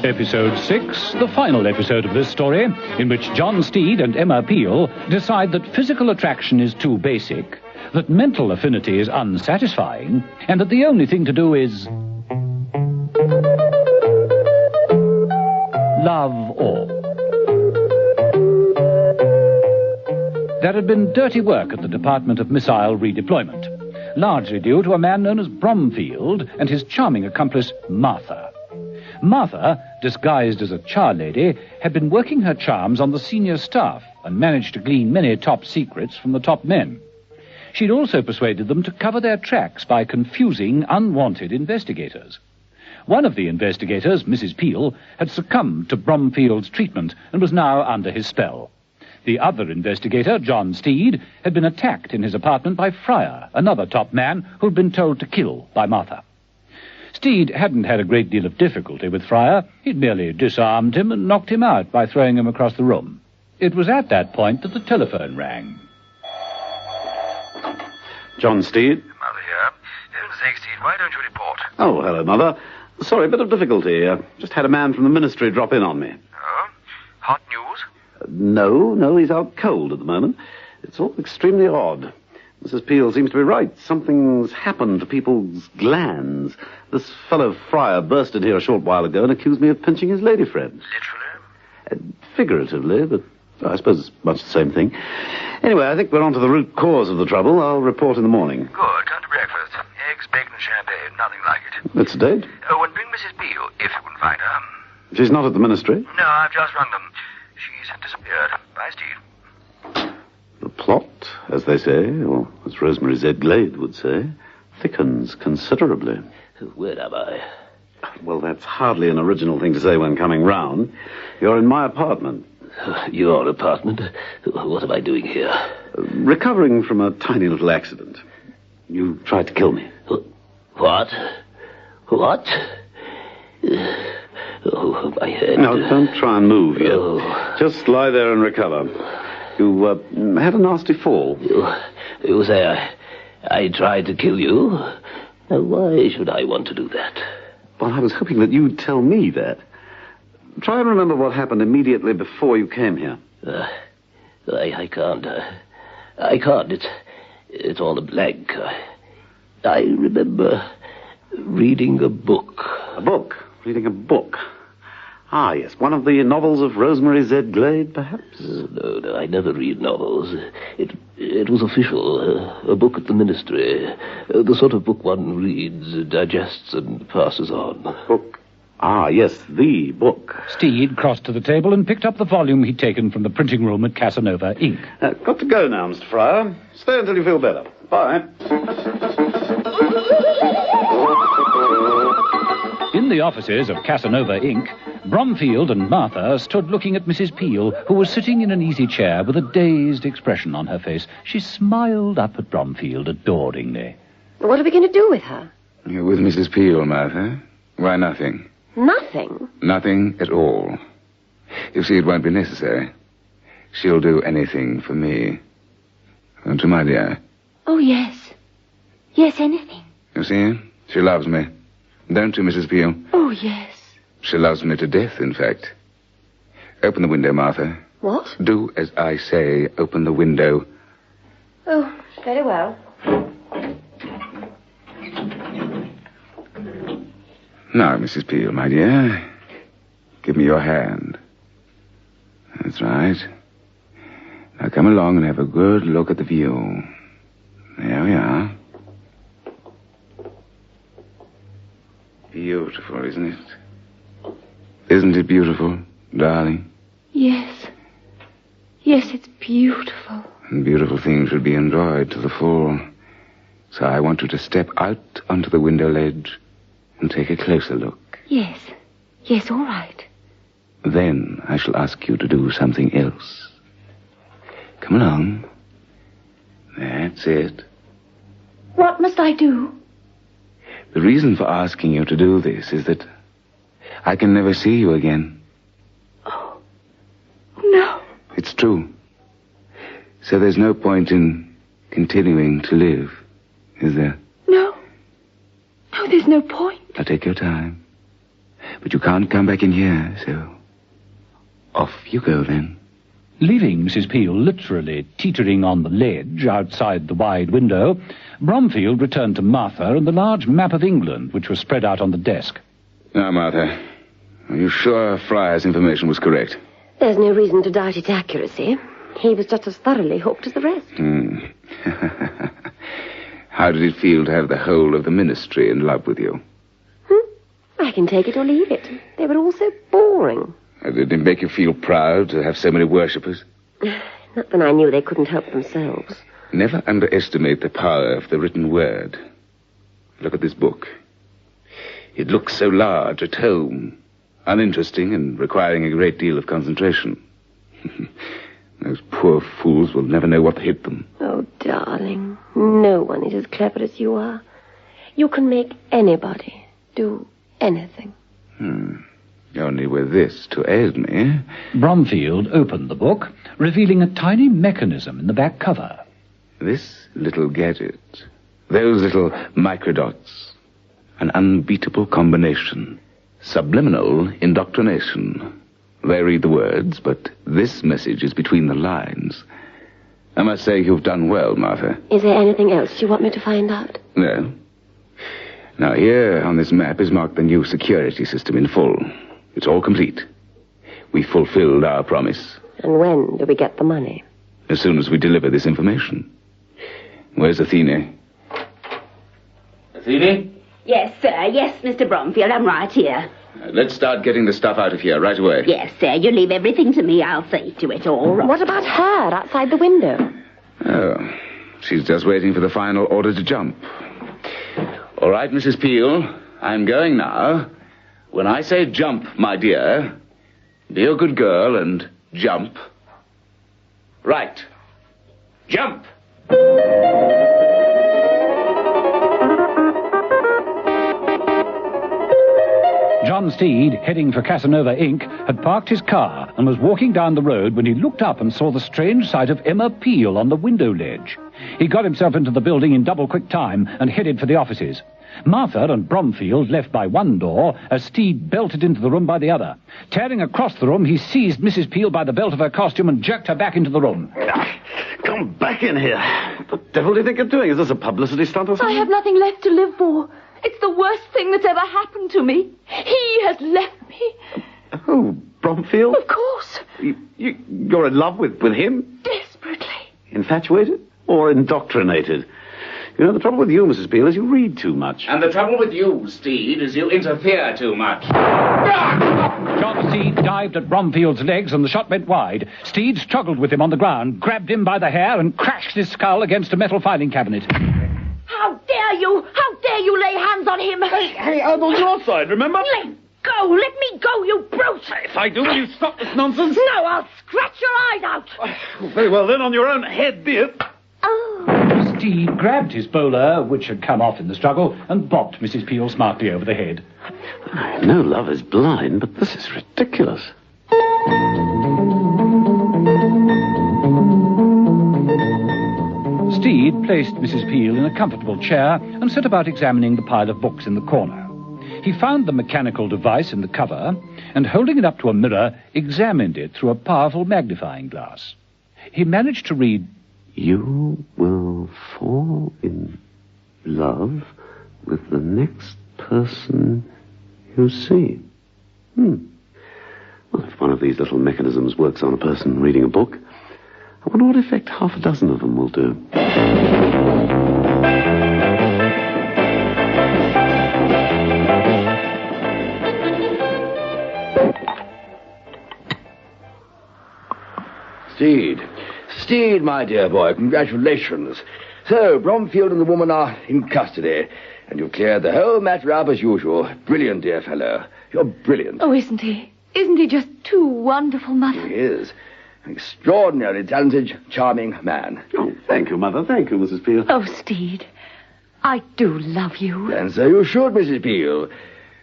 [SPEAKER 2] Episode 6, the final episode of this story, in which John Steed and Emma Peel decide that physical attraction is too basic, that mental affinity is unsatisfying, and that the only thing to do is... love all. There had been dirty work at the Department of Missile Redeployment, largely due to a man known as Bromfield and his charming accomplice, Martha. Martha, disguised as a charlady, had been working her charms on the senior staff and managed to glean many top secrets from the top men. She'd also persuaded them to cover their tracks by confusing unwanted investigators. One of the investigators, Mrs. Peel, had succumbed to Bromfield's treatment and was now under his spell. The other investigator, John Steed, had been attacked in his apartment by Fryer, another top man who'd been told to kill by Martha. Steed hadn't had a great deal of difficulty with Fryer. He'd merely disarmed him and knocked him out by throwing him across the room. It was at that point that the telephone rang.
[SPEAKER 5] John Steed?
[SPEAKER 14] Mother here. Heaven's sake, Steed, why don't you report?
[SPEAKER 5] Oh, hello, Mother. Sorry, a bit of difficulty. Just had a man from the ministry drop in on me.
[SPEAKER 14] Oh? Hot news?
[SPEAKER 5] No, he's out cold at the moment. It's all extremely odd. Mrs. Peel seems to be right. Something's happened to people's glands. This fellow Fryer burst in here a short while ago and accused me of pinching his lady friend.
[SPEAKER 14] Literally?
[SPEAKER 5] Figuratively, but I suppose it's much the same thing. Anyway, I think we're on to the root cause of the trouble. I'll report in the morning.
[SPEAKER 14] Good. Come to breakfast. Eggs, bacon, and champagne. Nothing like it.
[SPEAKER 5] It's a date?
[SPEAKER 14] Oh, and bring Mrs. Peel, if you can find her.
[SPEAKER 5] She's not at the ministry?
[SPEAKER 14] No, I've just rung them. She's disappeared. Bye, Steve.
[SPEAKER 5] The plot, as they say, or as Rosemary Z. Glade would say, thickens considerably.
[SPEAKER 13] Where am I?
[SPEAKER 5] Well, that's hardly an original thing to say when coming round. You're in my apartment.
[SPEAKER 13] Your apartment? What am I doing here?
[SPEAKER 5] Recovering from a tiny little accident. You tried to kill me.
[SPEAKER 13] What? What? Oh, my head.
[SPEAKER 5] No, don't try and move yet. Oh. Just lie there and recover. You had a nasty fall.
[SPEAKER 13] You say I tried to kill you? Now, why should I want to do that?
[SPEAKER 5] Well, I was hoping that you'd tell me that. Try and remember what happened immediately before you came here.
[SPEAKER 13] I can't. I can't. It's all a blank. I remember reading a book.
[SPEAKER 5] A book? Reading a book? Ah, yes, one of the novels of Rosemary Z. Glade, perhaps?
[SPEAKER 13] No, I never read novels. It was official, a book at the ministry. The sort of book one reads, digests, and passes on.
[SPEAKER 5] Book? Ah, yes, the book.
[SPEAKER 2] Steed crossed to the table and picked up the volume he'd taken from the printing room at Casanova, Inc.
[SPEAKER 5] Got to go now, Mr. Fryer. Stay until you feel better. Bye.
[SPEAKER 2] In the offices of Casanova, Inc., Bromfield and Martha stood looking at Mrs. Peel, who was sitting in an easy chair with a dazed expression on her face. She smiled up at Bromfield adoringly.
[SPEAKER 3] What are we going to do with her?
[SPEAKER 16] You're with Mrs. Peel, Martha. Why, nothing.
[SPEAKER 3] Nothing?
[SPEAKER 16] Nothing at all. You see, it won't be necessary. She'll do anything for me. Won't you, my dear?
[SPEAKER 7] Oh, yes. Yes, anything.
[SPEAKER 16] You see, she loves me. Don't you, Mrs. Peel?
[SPEAKER 7] Oh, yes.
[SPEAKER 16] She loves me to death, in fact. Open the window, Martha.
[SPEAKER 3] What?
[SPEAKER 16] Do as I say. Open the window.
[SPEAKER 3] Oh, very well.
[SPEAKER 16] Now, Mrs. Peel, my dear, give me your hand. That's right. Now come along and have a good look at the view. There we are. Beautiful, isn't it? Isn't it beautiful, darling?
[SPEAKER 7] Yes. Yes, it's beautiful.
[SPEAKER 16] And beautiful things should be enjoyed to the full. So I want you to step out onto the window ledge and take a closer look.
[SPEAKER 7] Yes. Yes, all right.
[SPEAKER 16] Then I shall ask you to do something else. Come along. That's it.
[SPEAKER 7] What must I do?
[SPEAKER 16] The reason for asking you to do this is that I can never see you again.
[SPEAKER 7] Oh, no.
[SPEAKER 16] It's true. So there's no point in continuing to live, is there?
[SPEAKER 7] No. No, there's no point.
[SPEAKER 16] Now take your time. But you can't come back in here, so off you go then.
[SPEAKER 2] Leaving Mrs. Peel literally teetering on the ledge outside the wide window, Bromfield returned to Martha and the large map of England, which was spread out on the desk.
[SPEAKER 16] Now, Martha, are you sure Fryer's information was correct?
[SPEAKER 3] There's no reason to doubt its accuracy. He was just as thoroughly hooked as the rest.
[SPEAKER 16] How did it feel to have the whole of the ministry in love with you?
[SPEAKER 3] I can take it or leave it. They were all so boring.
[SPEAKER 16] Did it make you feel proud to have so many worshippers?
[SPEAKER 3] Not when I knew they couldn't help themselves.
[SPEAKER 16] Never underestimate the power of the written word. Look at this book. It looks so large, a tome, uninteresting and requiring a great deal of concentration. Those poor fools will never know what hit them.
[SPEAKER 3] Oh, darling, no one is as clever as you are. You can make anybody do anything.
[SPEAKER 16] Only with this to aid me.
[SPEAKER 2] Bromfield opened the book, revealing a tiny mechanism in the back cover.
[SPEAKER 16] This little gadget, those little microdots, an unbeatable combination, subliminal indoctrination. They read the words, but this message is between the lines. I must say you've done well, Martha.
[SPEAKER 3] Is there anything else you want me to find out?
[SPEAKER 16] No. Now, here on this map is marked the new security system in full. It's all complete. We fulfilled our promise.
[SPEAKER 3] And when do we get the money?
[SPEAKER 16] As soon as we deliver this information. Where's Athene? Athene?
[SPEAKER 18] Yes, sir. Yes, Mr. Bromfield, I'm right here.
[SPEAKER 16] Let's start getting the stuff out of here right away.
[SPEAKER 18] Yes, sir. You leave everything to me. I'll see to it, all right.
[SPEAKER 3] What about her outside the window?
[SPEAKER 16] Oh, she's just waiting for the final order to jump. All right, Mrs. Peel, I'm going now. When I say jump, my dear, be a good girl and jump. Right. Jump!
[SPEAKER 2] John Steed, heading for Casanova, Inc., had parked his car and was walking down the road when he looked up and saw the strange sight of Emma Peel on the window ledge. He got himself into the building in double-quick time and headed for the offices. Martha and Bromfield left by one door as Steed belted into the room by the other. Tearing across the room, he seized Mrs. Peel by the belt of her costume and jerked her back into the room.
[SPEAKER 5] Come back in here. What the devil do you think you're doing? Is this a publicity stunt or something?
[SPEAKER 7] I have nothing left to live for. It's the worst thing that's ever happened to me. He has left me.
[SPEAKER 5] Oh, Bromfield?
[SPEAKER 18] Of course.
[SPEAKER 5] You're in love with him?
[SPEAKER 18] Desperately.
[SPEAKER 5] Infatuated? Or indoctrinated? You know, the trouble with you, Mrs. Peel, is you read too much.
[SPEAKER 9] And the trouble with you, Steed, is you interfere too much.
[SPEAKER 2] John Steed dived at Bromfield's legs and the shot went wide. Steed struggled with him on the ground, grabbed him by the hair and crashed his skull against a metal filing cabinet.
[SPEAKER 18] How dare you? How dare you lay hands on him?
[SPEAKER 4] Hey, I'm on your side, remember?
[SPEAKER 18] Let go! Let me go, you brute!
[SPEAKER 4] If I do, will you stop this nonsense?
[SPEAKER 18] No, I'll scratch your eyes out!
[SPEAKER 4] Very well, then, on your own head, dear.
[SPEAKER 18] Oh.
[SPEAKER 2] Steed grabbed his bowler, which had come off in the struggle, and bopped Mrs. Peel smartly over the head.
[SPEAKER 5] I know love is blind, but this is ridiculous.
[SPEAKER 2] Steed placed Mrs. Peel in a comfortable chair and set about examining the pile of books in the corner. He found the mechanical device in the cover and, holding it up to a mirror, examined it through a powerful magnifying glass. He managed to read,
[SPEAKER 5] "You will fall in love with the next person you see." Well, if one of these little mechanisms works on a person reading a book, I wonder what effect half a dozen of them will do.
[SPEAKER 6] Steed, my dear boy, congratulations. So, Bromfield and the woman are in custody, and you've cleared the whole matter up as usual. Brilliant, dear fellow. You're brilliant.
[SPEAKER 7] Oh, isn't he? Isn't he just too wonderful, Mother?
[SPEAKER 6] He is. An extraordinarily talented, charming man.
[SPEAKER 5] Oh, thank you, Mother. Thank you, Mrs. Peel.
[SPEAKER 7] Oh, Steed, I do love you.
[SPEAKER 6] And so you should, Mrs. Peel.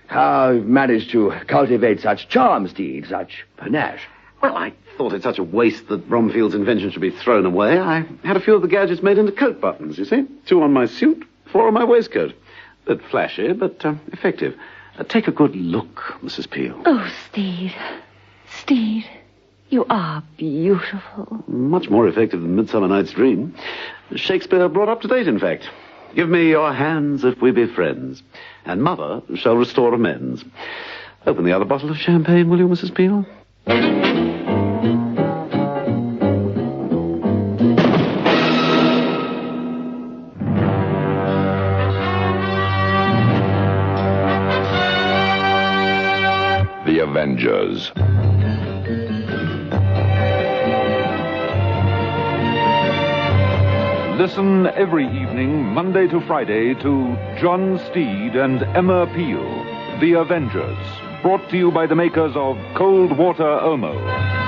[SPEAKER 6] How you've managed to cultivate such charm, Steed, such panache.
[SPEAKER 5] Well, I thought it such a waste that Bromfield's invention should be thrown away. I had a few of the gadgets made into coat buttons, you see. 2 on my suit, 4 on my waistcoat. A bit flashy, but effective. Take a good look, Mrs. Peel.
[SPEAKER 7] Oh, Steed, you are beautiful.
[SPEAKER 5] Much more effective than Midsummer Night's Dream. Shakespeare brought up to date, in fact. "Give me your hands if we be friends, and Mother shall restore amends." Open the other bottle of champagne, will you, Mrs. Peel?
[SPEAKER 11] The Avengers.
[SPEAKER 1] Listen every evening, Monday to Friday, to John Steed and Emma Peel, The Avengers, brought to you by the makers of Cold Water Omo.